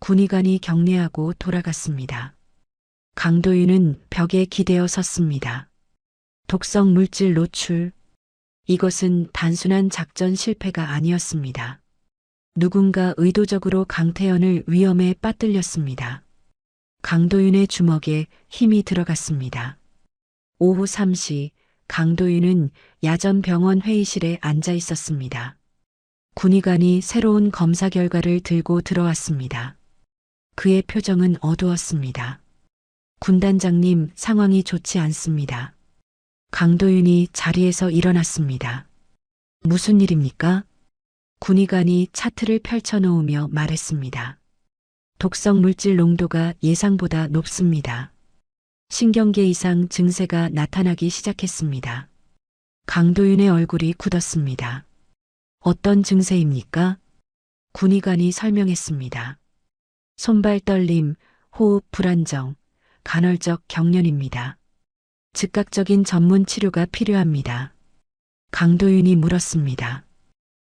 군의관이 격려하고 돌아갔습니다. 강도윤은 벽에 기대어 섰습니다. 독성 물질 노출. 이것은 단순한 작전 실패가 아니었습니다. 누군가 의도적으로 강태현을 위험에 빠뜨렸습니다. 강도윤의 주먹에 힘이 들어갔습니다. 오후 3시 강도윤은 야전 병원 회의실에 앉아 있었습니다. 군의관이 새로운 검사 결과를 들고 들어왔습니다. 그의 표정은 어두웠습니다. 군단장님, 상황이 좋지 않습니다. 강도윤이 자리에서 일어났습니다. 무슨 일입니까? 군의관이 차트를 펼쳐놓으며 말했습니다. 독성 물질 농도가 예상보다 높습니다. 신경계 이상 증세가 나타나기 시작했습니다. 강도윤의 얼굴이 굳었습니다. 어떤 증세입니까? 군의관이 설명했습니다. 손발 떨림, 호흡 불안정, 간헐적 경련입니다. 즉각적인 전문 치료가 필요합니다. 강도윤이 물었습니다.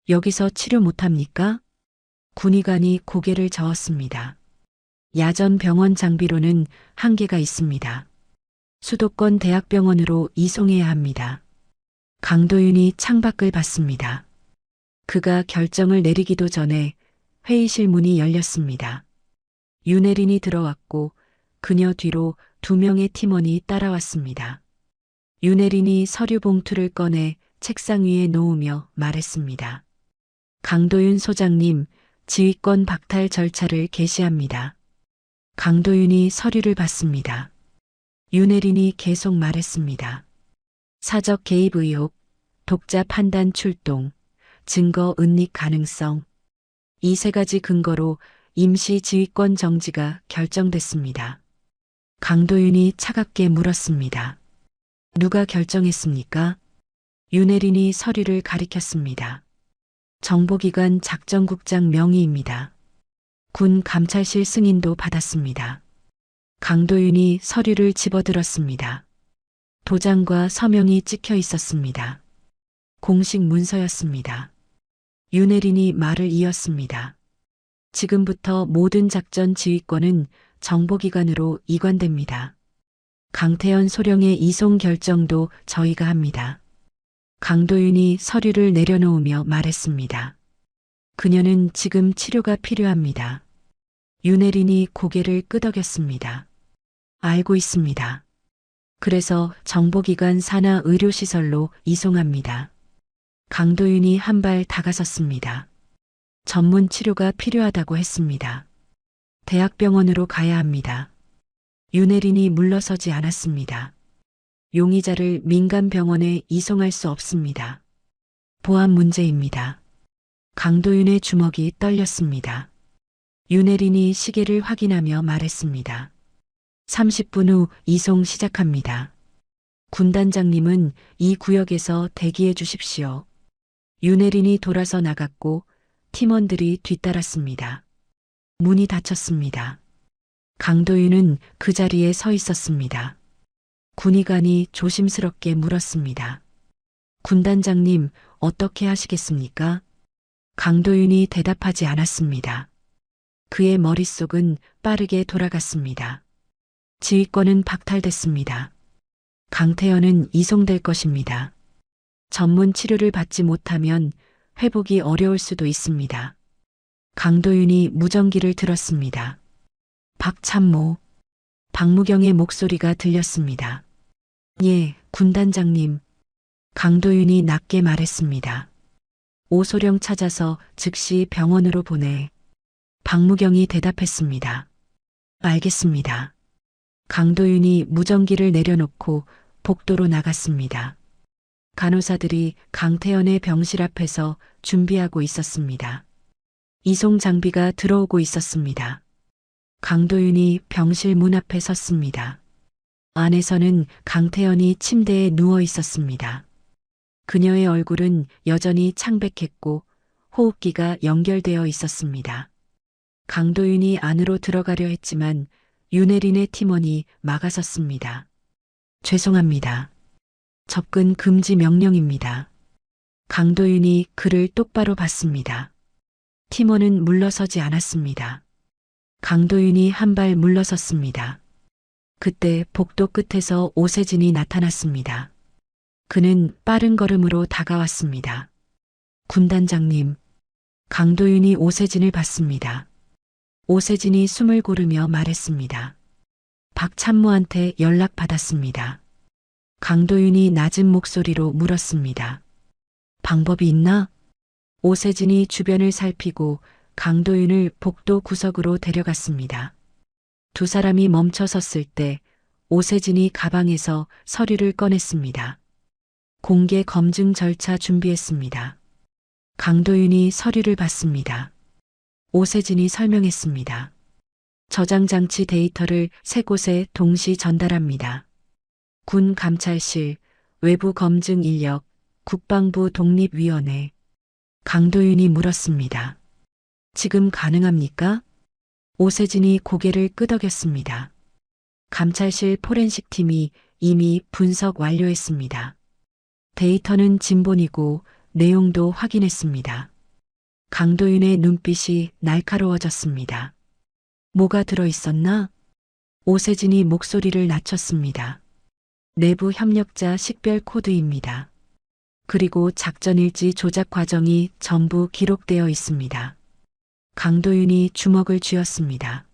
여기서 치료 못합니까? 군의관이 고개를 저었습니다. 야전 병원 장비로는 한계가 있습니다. 수도권 대학병원으로 이송해야 합니다. 강도윤이 창밖을 봤습니다. 그가 결정을 내리기도 전에 회의실 문이 열렸습니다. 윤혜린이 들어왔고 그녀 뒤로 2명의 팀원이 따라왔습니다. 윤혜린이 서류 봉투를 꺼내 책상 위에 놓으며 말했습니다. 강도윤 소장님, 지휘권 박탈 절차를 개시합니다. 강도윤이 서류를 받습니다. 윤혜린이 계속 말했습니다. 사적 개입 의혹, 독자 판단 출동, 증거 은닉 가능성. 이 3가지 근거로 임시 지휘권 정지가 결정됐습니다. 강도윤이 차갑게 물었습니다. 누가 결정했습니까? 윤혜린이 서류를 가리켰습니다. 정보기관 작전국장 명의입니다. 군 감찰실 승인도 받았습니다. 강도윤이 서류를 집어들었습니다. 도장과 서명이 찍혀 있었습니다. 공식 문서였습니다. 윤혜린이 말을 이었습니다. 지금부터 모든 작전 지휘권은 정보기관으로 이관됩니다. 강태현 소령의 이송 결정도 저희가 합니다. 강도윤이 서류를 내려놓으며 말했습니다. 그녀는 지금 치료가 필요합니다. 윤혜린이 고개를 끄덕였습니다. 알고 있습니다. 그래서 정보기관 산하 의료시설로 이송합니다. 강도윤이 한 발 다가섰습니다. 전문 치료가 필요하다고 했습니다. 대학병원으로 가야 합니다. 윤혜린이 물러서지 않았습니다. 용의자를 민간병원에 이송할 수 없습니다. 보안 문제입니다. 강도윤의 주먹이 떨렸습니다. 윤혜린이 시계를 확인하며 말했습니다. 30분 후 이송 시작합니다. 군단장님은 이 구역에서 대기해 주십시오. 윤혜린이 돌아서 나갔고 팀원들이 뒤따랐습니다. 문이 닫혔습니다. 강도윤은 그 자리에 서 있었습니다. 군의관이 조심스럽게 물었습니다. 군단장님, 어떻게 하시겠습니까? 강도윤이 대답하지 않았습니다. 그의 머릿속은 빠르게 돌아갔습니다. 지휘권은 박탈됐습니다. 강태현은 이송될 것입니다. 전문 치료를 받지 못하면 회복이 어려울 수도 있습니다. 강도윤이 무전기를 들었습니다. 박참모, 박무경의 목소리가 들렸습니다. 예, 군단장님. 강도윤이 낮게 말했습니다. 오소령 찾아서 즉시 병원으로 보내. 박무경이 대답했습니다. 알겠습니다. 강도윤이 무전기를 내려놓고 복도로 나갔습니다. 간호사들이 강태현의 병실 앞에서 준비하고 있었습니다. 이송 장비가 들어오고 있었습니다. 강도윤이 병실 문 앞에 섰습니다. 안에서는 강태현이 침대에 누워 있었습니다. 그녀의 얼굴은 여전히 창백했고 호흡기가 연결되어 있었습니다. 강도윤이 안으로 들어가려 했지만 윤혜린의 팀원이 막아섰습니다. 죄송합니다. 접근 금지 명령입니다. 강도윤이 그를 똑바로 봤습니다. 팀원은 물러서지 않았습니다. 강도윤이 한 발 물러섰습니다. 그때 복도 끝에서 오세진이 나타났습니다. 그는 빠른 걸음으로 다가왔습니다. 군단장님. 강도윤이 오세진을 봤습니다. 오세진이 숨을 고르며 말했습니다. 박참모한테 연락받았습니다. 강도윤이 낮은 목소리로 물었습니다. 방법이 있나? 오세진이 주변을 살피고 강도윤을 복도 구석으로 데려갔습니다. 두 사람이 멈춰 섰을 때 오세진이 가방에서 서류를 꺼냈습니다. 공개 검증 절차 준비했습니다. 강도윤이 서류를 받습니다. 오세진이 설명했습니다. 저장장치 데이터를 세 곳에 동시 전달합니다. 군 감찰실, 외부 검증 인력, 국방부 독립위원회. 강도윤이 물었습니다. 지금 가능합니까? 오세진이 고개를 끄덕였습니다. 감찰실 포렌식 팀이 이미 분석 완료했습니다. 데이터는 진본이고 내용도 확인했습니다. 강도윤의 눈빛이 날카로워졌습니다. 뭐가 들어있었나? 오세진이 목소리를 낮췄습니다. 내부 협력자 식별 코드입니다. 그리고 작전일지 조작 과정이 전부 기록되어 있습니다. 강도윤이 주먹을 쥐었습니다.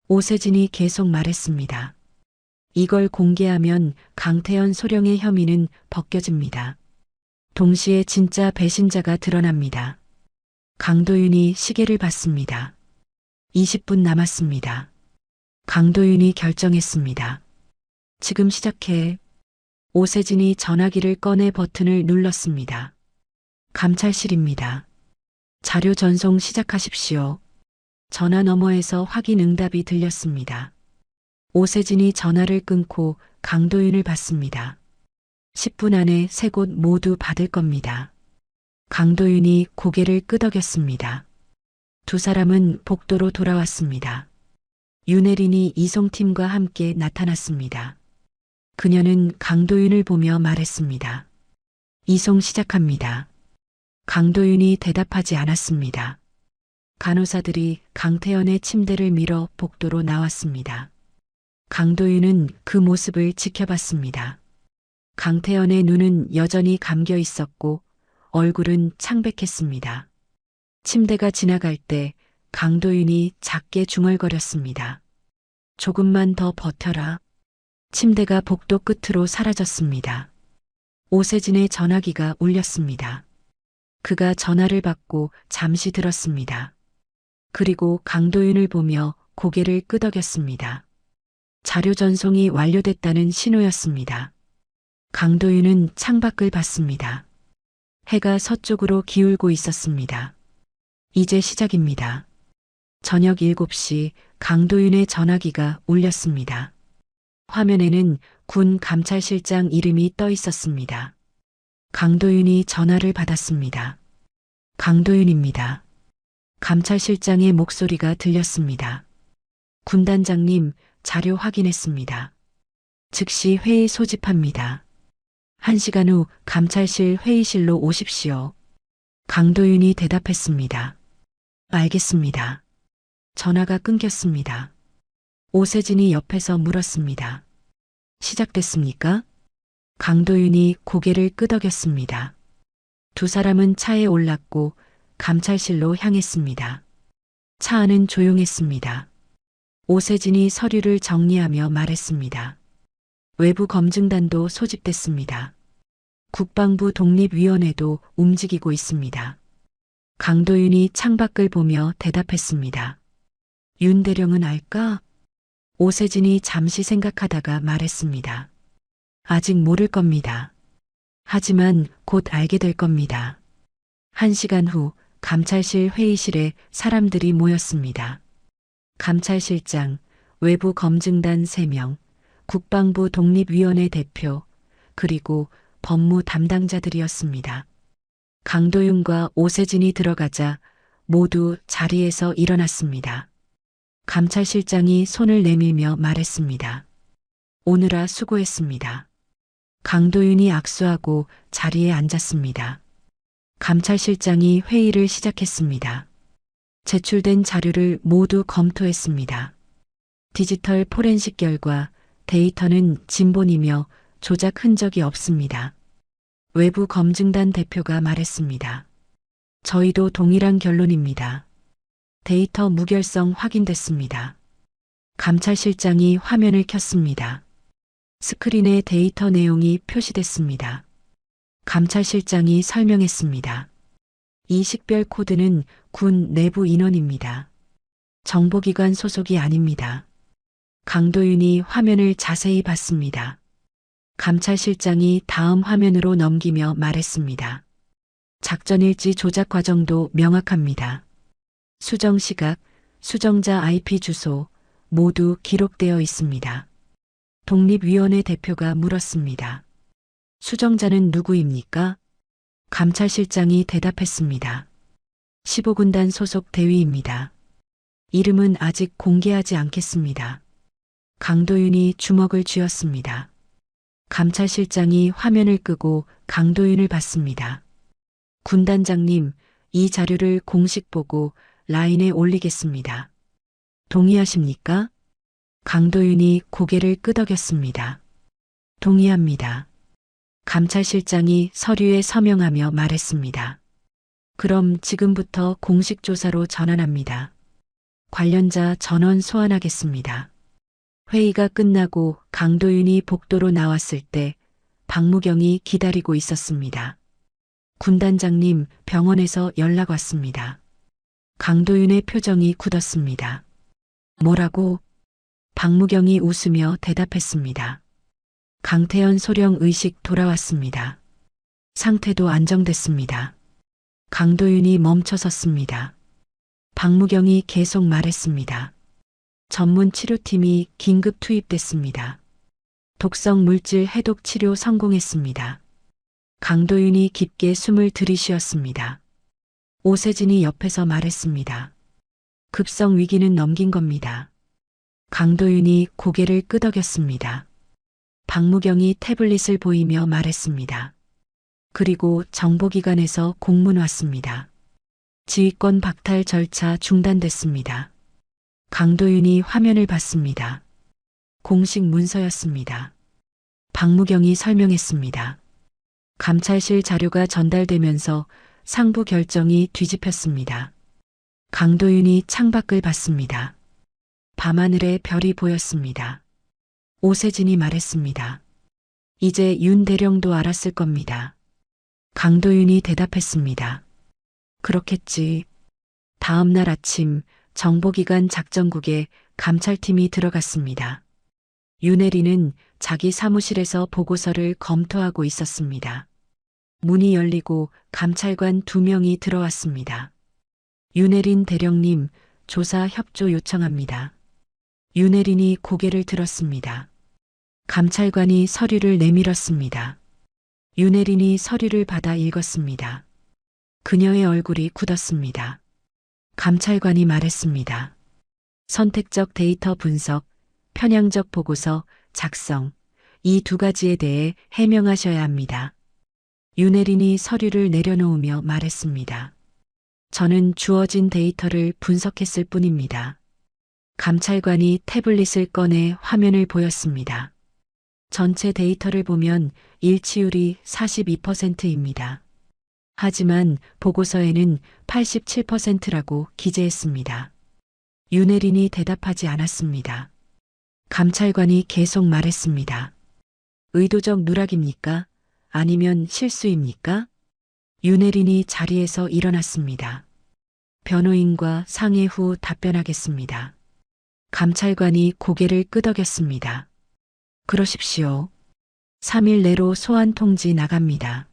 오세진이 계속 말했습니다. 이걸 공개하면 강태현 소령의 혐의는 벗겨집니다. 동시에 진짜 배신자가 드러납니다. 강도윤이 시계를 봤습니다. 20분 남았습니다. 강도윤이 결정했습니다. 지금 시작해. 오세진이 전화기를 꺼내 버튼을 눌렀습니다. 감찰실입니다. 자료 전송 시작하십시오. 전화 너머에서 확인 응답이 들렸습니다. 오세진이 전화를 끊고 강도윤을 받습니다. 10분 안에 세 곳 모두 받을 겁니다. 강도윤이 고개를 끄덕였습니다. 두 사람은 복도로 돌아왔습니다. 윤혜린이 이송팀과 함께 나타났습니다. 그녀는 강도윤을 보며 말했습니다. 이송 시작합니다. 강도윤이 대답하지 않았습니다. 간호사들이 강태현의 침대를 밀어 복도로 나왔습니다. 강도윤은 그 모습을 지켜봤습니다. 강태현의 눈은 여전히 감겨 있었고 얼굴은 창백했습니다. 침대가 지나갈 때 강도윤이 작게 중얼거렸습니다. 조금만 더 버텨라. 침대가 복도 끝으로 사라졌습니다. 오세진의 전화기가 울렸습니다. 그가 전화를 받고 잠시 들었습니다. 그리고 강도윤을 보며 고개를 끄덕였습니다. 자료 전송이 완료됐다는 신호였습니다. 강도윤은 창밖을 봤습니다. 해가 서쪽으로 기울고 있었습니다. 이제 시작입니다. 저녁 7시 강도윤의 전화기가 울렸습니다. 화면에는 군 감찰실장 이름이 떠 있었습니다. 강도윤이 전화를 받았습니다. 강도윤입니다. 감찰실장의 목소리가 들렸습니다. 군단장님, 자료 확인했습니다. 즉시 회의 소집합니다. 1시간 후 감찰실 회의실로 오십시오. 강도윤이 대답했습니다. 알겠습니다. 전화가 끊겼습니다. 오세진이 옆에서 물었습니다. 시작됐습니까? 강도윤이 고개를 끄덕였습니다. 두 사람은 차에 올랐고 감찰실로 향했습니다. 차 안은 조용했습니다. 오세진이 서류를 정리하며 말했습니다. 외부 검증단도 소집됐습니다. 국방부 독립위원회도 움직이고 있습니다. 강도윤이 창밖을 보며 대답했습니다. 윤 대령은 알까? 오세진이 잠시 생각하다가 말했습니다. 아직 모를 겁니다. 하지만 곧 알게 될 겁니다. 1시간 후 감찰실 회의실에 사람들이 모였습니다. 감찰실장, 외부 검증단 3명, 국방부 독립위원회 대표, 그리고 법무 담당자들이었습니다. 강도윤과 오세진이 들어가자 모두 자리에서 일어났습니다. 감찰실장이 손을 내밀며 말했습니다. 오느라 수고했습니다. 강도윤이 악수하고 자리에 앉았습니다. 감찰실장이 회의를 시작했습니다. 제출된 자료를 모두 검토했습니다. 디지털 포렌식 결과 데이터는 진본이며 조작 흔적이 없습니다. 외부 검증단 대표가 말했습니다. 저희도 동일한 결론입니다. 데이터 무결성 확인됐습니다. 감찰실장이 화면을 켰습니다. 스크린에 데이터 내용이 표시됐습니다. 감찰실장이 설명했습니다. 이 식별 코드는 군 내부 인원입니다. 정보기관 소속이 아닙니다. 강도윤이 화면을 자세히 봤습니다. 감찰실장이 다음 화면으로 넘기며 말했습니다. 작전일지 조작 과정도 명확합니다. 수정 시각, 수정자 IP 주소 모두 기록되어 있습니다. 독립위원회 대표가 물었습니다. 수정자는 누구입니까? 감찰실장이 대답했습니다. 15군단 소속 대위입니다. 이름은 아직 공개하지 않겠습니다. 강도윤이 주먹을 쥐었습니다. 감찰실장이 화면을 끄고 강도윤을 봤습니다. 군단장님, 이 자료를 공식 보고 라인에 올리겠습니다. 동의하십니까? 강도윤이 고개를 끄덕였습니다. 동의합니다. 감찰실장이 서류에 서명하며 말했습니다. 그럼 지금부터 공식 조사로 전환합니다. 관련자 전원 소환하겠습니다. 회의가 끝나고 강도윤이 복도로 나왔을 때 박무경이 기다리고 있었습니다. 군단장님, 병원에서 연락 왔습니다. 강도윤의 표정이 굳었습니다. 뭐라고? 박무경이 웃으며 대답했습니다. 강태현 소령 의식 돌아왔습니다. 상태도 안정됐습니다. 강도윤이 멈춰섰습니다. 박무경이 계속 말했습니다. 전문 치료팀이 긴급 투입됐습니다. 독성 물질 해독 치료 성공했습니다. 강도윤이 깊게 숨을 들이쉬었습니다. 오세진이 옆에서 말했습니다. 급성 위기는 넘긴 겁니다. 강도윤이 고개를 끄덕였습니다. 박무경이 태블릿을 보이며 말했습니다. 그리고 정보기관에서 공문 왔습니다. 지휘권 박탈 절차 중단됐습니다. 강도윤이 화면을 봤습니다. 공식 문서였습니다. 박무경이 설명했습니다. 감찰실 자료가 전달되면서 상부 결정이 뒤집혔습니다. 강도윤이 창밖을 봤습니다. 밤하늘에 별이 보였습니다. 오세진이 말했습니다. 이제 윤 대령도 알았을 겁니다. 강도윤이 대답했습니다. 그렇겠지. 다음 날 아침 정보기관 작전국에 감찰팀이 들어갔습니다. 윤혜리는 자기 사무실에서 보고서를 검토하고 있었습니다. 문이 열리고 감찰관 2명이 들어왔습니다. 윤혜린 대령님, 조사 협조 요청합니다. 윤혜린이 고개를 들었습니다. 감찰관이 서류를 내밀었습니다. 윤혜린이 서류를 받아 읽었습니다. 그녀의 얼굴이 굳었습니다. 감찰관이 말했습니다. 선택적 데이터 분석, 편향적 보고서 작성, 이 2가지에 대해 해명하셔야 합니다. 윤혜린이 서류를 내려놓으며 말했습니다. 저는 주어진 데이터를 분석했을 뿐입니다. 감찰관이 태블릿을 꺼내 화면을 보였습니다. 전체 데이터를 보면 일치율이 42%입니다. 하지만 보고서에는 87%라고 기재했습니다. 윤혜린이 대답하지 않았습니다. 감찰관이 계속 말했습니다. 의도적 누락입니까? 아니면 실수입니까? 윤혜린이 자리에서 일어났습니다. 변호인과 상의 후 답변하겠습니다. 감찰관이 고개를 끄덕였습니다. 그러십시오. 3일 내로 소환 통지 나갑니다.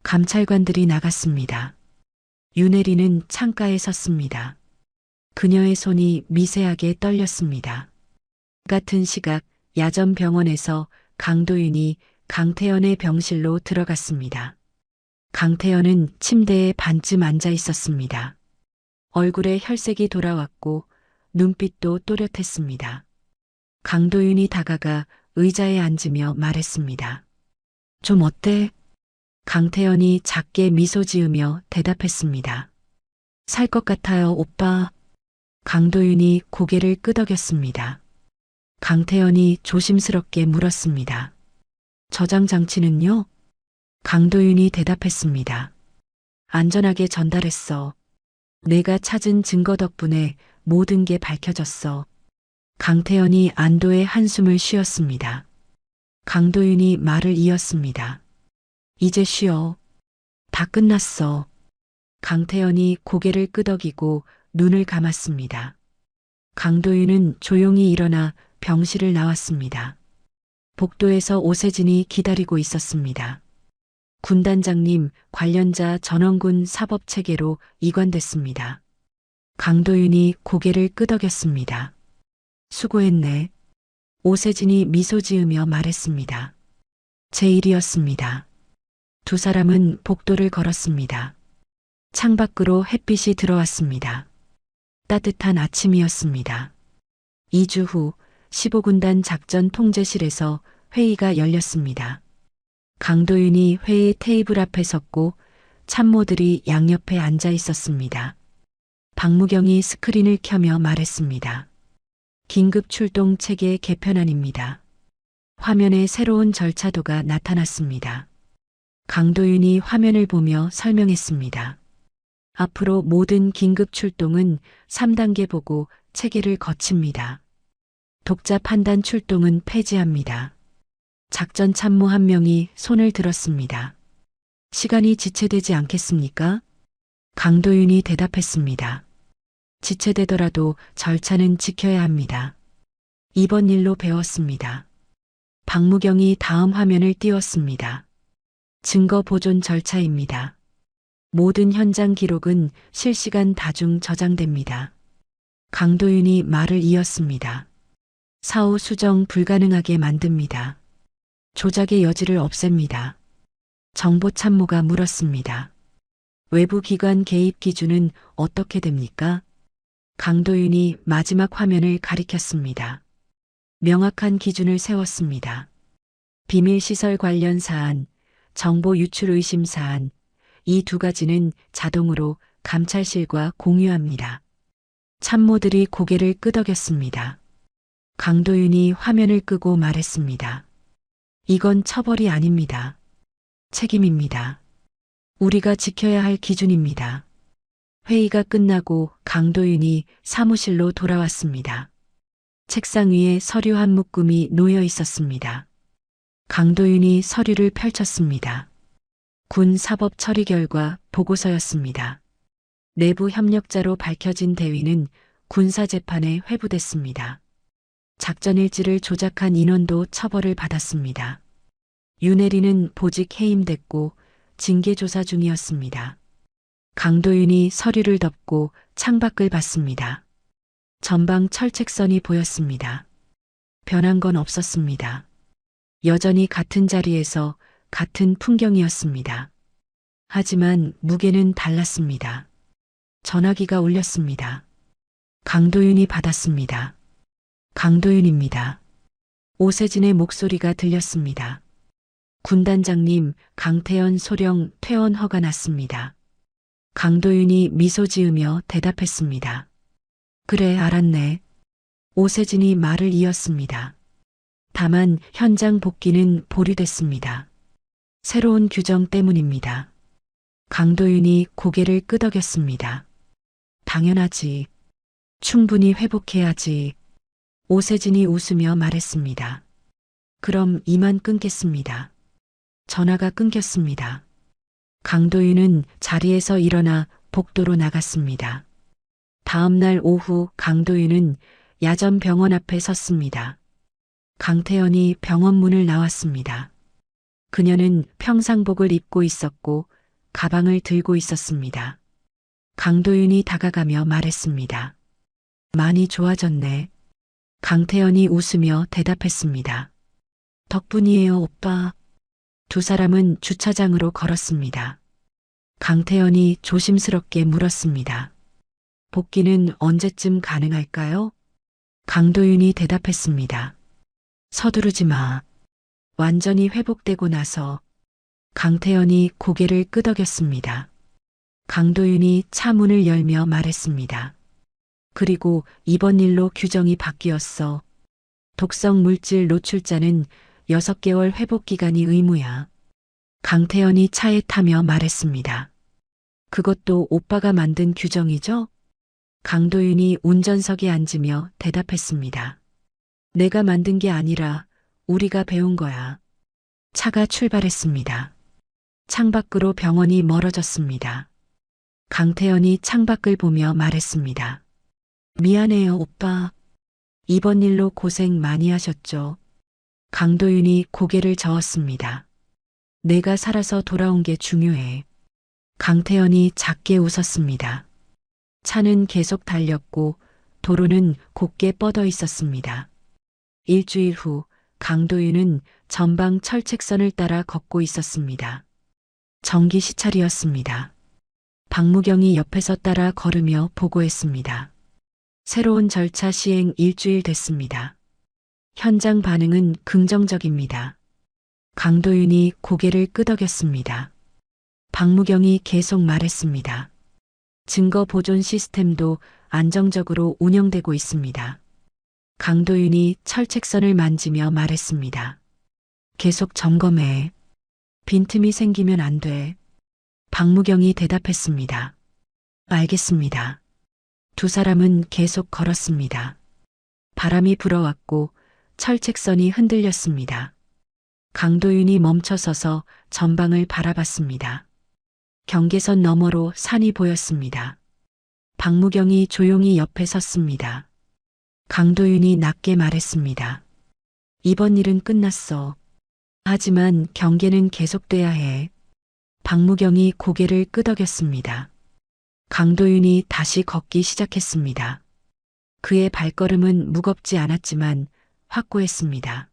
감찰관들이 나갔습니다. 윤혜린은 창가에 섰습니다. 그녀의 손이 미세하게 떨렸습니다. 같은 시각 야전 병원에서 강도윤이 강태현의 병실로 들어갔습니다. 강태현은 침대에 반쯤 앉아 있었습니다. 얼굴에 혈색이 돌아왔고 눈빛도 또렷했습니다. 강도윤이 다가가 의자에 앉으며 말했습니다. 좀 어때? 강태현이 작게 미소 지으며 대답했습니다. 살 것 같아요, 오빠. 강도윤이 고개를 끄덕였습니다. 강태현이 조심스럽게 물었습니다. 저장 장치는요? 강도윤이 대답했습니다. 안전하게 전달했어. 내가 찾은 증거 덕분에 모든 게 밝혀졌어. 강태현이 안도의 한숨을 쉬었습니다. 강도윤이 말을 이었습니다. 이제 쉬어. 다 끝났어. 강태현이 고개를 끄덕이고 눈을 감았습니다. 강도윤은 조용히 일어나 병실을 나왔습니다. 복도에서 오세진이 기다리고 있었습니다. 군단장님, 관련자 전원군 사법체계로 이관됐습니다. 강도윤이 고개를 끄덕였습니다. 수고했네. 오세진이 미소 지으며 말했습니다. 제 일이었습니다. 2 사람은 복도를 걸었습니다. 창밖으로 햇빛이 들어왔습니다. 따뜻한 아침이었습니다. 2주 후 15군단 작전 통제실에서 회의가 열렸습니다. 강도윤이 회의 테이블 앞에 섰고 참모들이 양옆에 앉아 있었습니다. 박무경이 스크린을 켜며 말했습니다. 긴급 출동 체계 개편안입니다. 화면에 새로운 절차도가 나타났습니다. 강도윤이 화면을 보며 설명했습니다. 앞으로 모든 긴급 출동은 3단계 보고 체계를 거칩니다. 독자 판단 출동은 폐지합니다. 작전 참모 1명이 손을 들었습니다. 시간이 지체되지 않겠습니까? 강도윤이 대답했습니다. 지체되더라도 절차는 지켜야 합니다. 이번 일로 배웠습니다. 박무경이 다음 화면을 띄웠습니다. 증거 보존 절차입니다. 모든 현장 기록은 실시간 다중 저장됩니다. 강도윤이 말을 이었습니다. 사후 수정 불가능하게 만듭니다. 조작의 여지를 없앱니다. 정보참모가 물었습니다. 외부 기관 개입 기준은 어떻게 됩니까? 강도윤이 마지막 화면을 가리켰습니다. 명확한 기준을 세웠습니다. 비밀시설 관련 사안, 정보 유출 의심 사안, 이 2가지는 자동으로 감찰실과 공유합니다. 참모들이 고개를 끄덕였습니다. 강도윤이 화면을 끄고 말했습니다. 이건 처벌이 아닙니다. 책임입니다. 우리가 지켜야 할 기준입니다. 회의가 끝나고 강도윤이 사무실로 돌아왔습니다. 책상 위에 서류 한 묶음이 놓여 있었습니다. 강도윤이 서류를 펼쳤습니다. 군 사법 처리 결과 보고서였습니다. 내부 협력자로 밝혀진 대위는 군사재판에 회부됐습니다. 작전 일지를 조작한 인원도 처벌을 받았습니다. 윤혜린은 보직 해임됐고 징계조사 중이었습니다. 강도윤이 서류를 덮고 창밖을 봤습니다. 전방 철책선이 보였습니다. 변한 건 없었습니다. 여전히 같은 자리에서 같은 풍경이었습니다. 하지만 무게는 달랐습니다. 전화기가 울렸습니다. 강도윤이 받았습니다. 강도윤입니다. 오세진의 목소리가 들렸습니다. 군단장님, 강태현 소령 퇴원 허가 났습니다. 강도윤이 미소 지으며 대답했습니다. 그래, 알았네. 오세진이 말을 이었습니다. 다만 현장 복귀는 보류됐습니다. 새로운 규정 때문입니다. 강도윤이 고개를 끄덕였습니다. 당연하지. 충분히 회복해야지. 오세진이 웃으며 말했습니다. 그럼 이만 끊겠습니다. 전화가 끊겼습니다. 강도윤은 자리에서 일어나 복도로 나갔습니다. 다음 날 오후 강도윤은 야전 병원 앞에 섰습니다. 강태현이 병원 문을 나왔습니다. 그녀는 평상복을 입고 있었고 가방을 들고 있었습니다. 강도윤이 다가가며 말했습니다. 많이 좋아졌네. 강태현이 웃으며 대답했습니다. 덕분이에요, 오빠. 두 사람은 주차장으로 걸었습니다. 강태현이 조심스럽게 물었습니다. 복귀는 언제쯤 가능할까요? 강도윤이 대답했습니다. 서두르지 마. 완전히 회복되고 나서. 강태현이 고개를 끄덕였습니다. 강도윤이 차 문을 열며 말했습니다. 그리고 이번 일로 규정이 바뀌었어. 독성 물질 노출자는 6개월 회복 기간이 의무야. 강태현이 차에 타며 말했습니다. 그것도 오빠가 만든 규정이죠? 강도윤이 운전석에 앉으며 대답했습니다. 내가 만든 게 아니라 우리가 배운 거야. 차가 출발했습니다. 창밖으로 병원이 멀어졌습니다. 강태현이 창밖을 보며 말했습니다. 미안해요, 오빠. 이번 일로 고생 많이 하셨죠. 강도윤이 고개를 저었습니다. 내가 살아서 돌아온 게 중요해. 강태현이 작게 웃었습니다. 차는 계속 달렸고 도로는 곱게 뻗어 있었습니다. 일주일 후 강도윤은 전방 철책선을 따라 걷고 있었습니다. 정기 시찰이었습니다. 박무경이 옆에서 따라 걸으며 보고했습니다. 새로운 절차 시행 일주일 됐습니다. 현장 반응은 긍정적입니다. 강도윤이 고개를 끄덕였습니다. 박무경이 계속 말했습니다. 증거 보존 시스템도 안정적으로 운영되고 있습니다. 강도윤이 철책선을 만지며 말했습니다. 계속 점검해. 빈틈이 생기면 안 돼. 박무경이 대답했습니다. 알겠습니다. 두 사람은 계속 걸었습니다. 바람이 불어왔고 철책선이 흔들렸습니다. 강도윤이 멈춰서서 전방을 바라봤습니다. 경계선 너머로 산이 보였습니다. 박무경이 조용히 옆에 섰습니다. 강도윤이 낮게 말했습니다. 이번 일은 끝났어. 하지만 경계는 계속돼야 해. 박무경이 고개를 끄덕였습니다. 강도윤이 다시 걷기 시작했습니다. 그의 발걸음은 무겁지 않았지만 확고했습니다.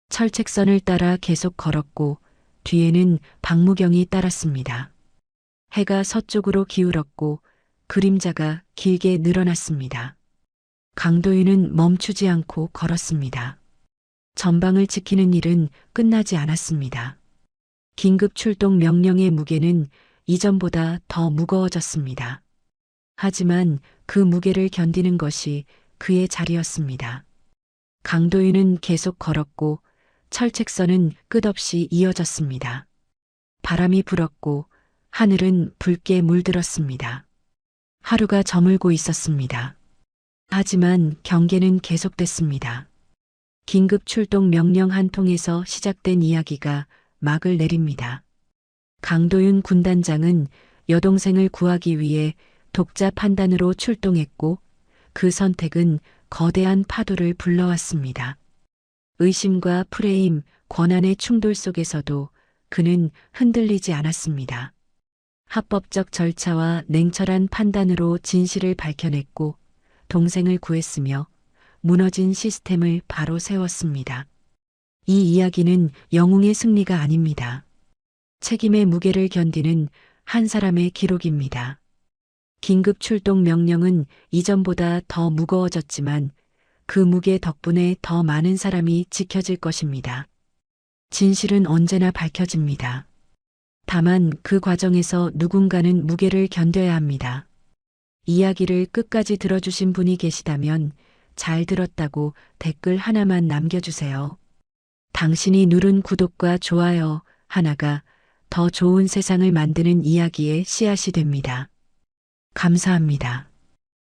철책선을 따라 계속 걸었고 뒤에는 박무경이 따랐습니다. 해가 서쪽으로 기울었고 그림자가 길게 늘어났습니다. 강도윤은 멈추지 않고 걸었습니다. 전방을 지키는 일은 끝나지 않았습니다. 긴급 출동 명령의 무게는 이전보다 더 무거워졌습니다. 하지만 그 무게를 견디는 것이 그의 자리였습니다. 강도윤은 계속 걸었고 철책선은 끝없이 이어졌습니다. 바람이 불었고 하늘은 붉게 물들었습니다. 하루가 저물고 있었습니다. 하지만 경계는 계속됐습니다. 긴급 출동 명령 한 통에서 시작된 이야기가 막을 내립니다. 강도윤 군단장은 여동생을 구하기 위해 독자 판단으로 출동했고 그 선택은 거대한 파도를 불러왔습니다. 의심과 프레임, 권한의 충돌 속에서도 그는 흔들리지 않았습니다. 합법적 절차와 냉철한 판단으로 진실을 밝혀냈고 동생을 구했으며 무너진 시스템을 바로 세웠습니다. 이 이야기는 영웅의 승리가 아닙니다. 책임의 무게를 견디는 한 사람의 기록입니다. 긴급 출동 명령은 이전보다 더 무거워졌지만 그 무게 덕분에 더 많은 사람이 지켜질 것입니다. 진실은 언제나 밝혀집니다. 다만 그 과정에서 누군가는 무게를 견뎌야 합니다. 이야기를 끝까지 들어주신 분이 계시다면 잘 들었다고 댓글 하나만 남겨주세요. 당신이 누른 구독과 좋아요 하나가 더 좋은 세상을 만드는 이야기의 씨앗이 됩니다. 감사합니다.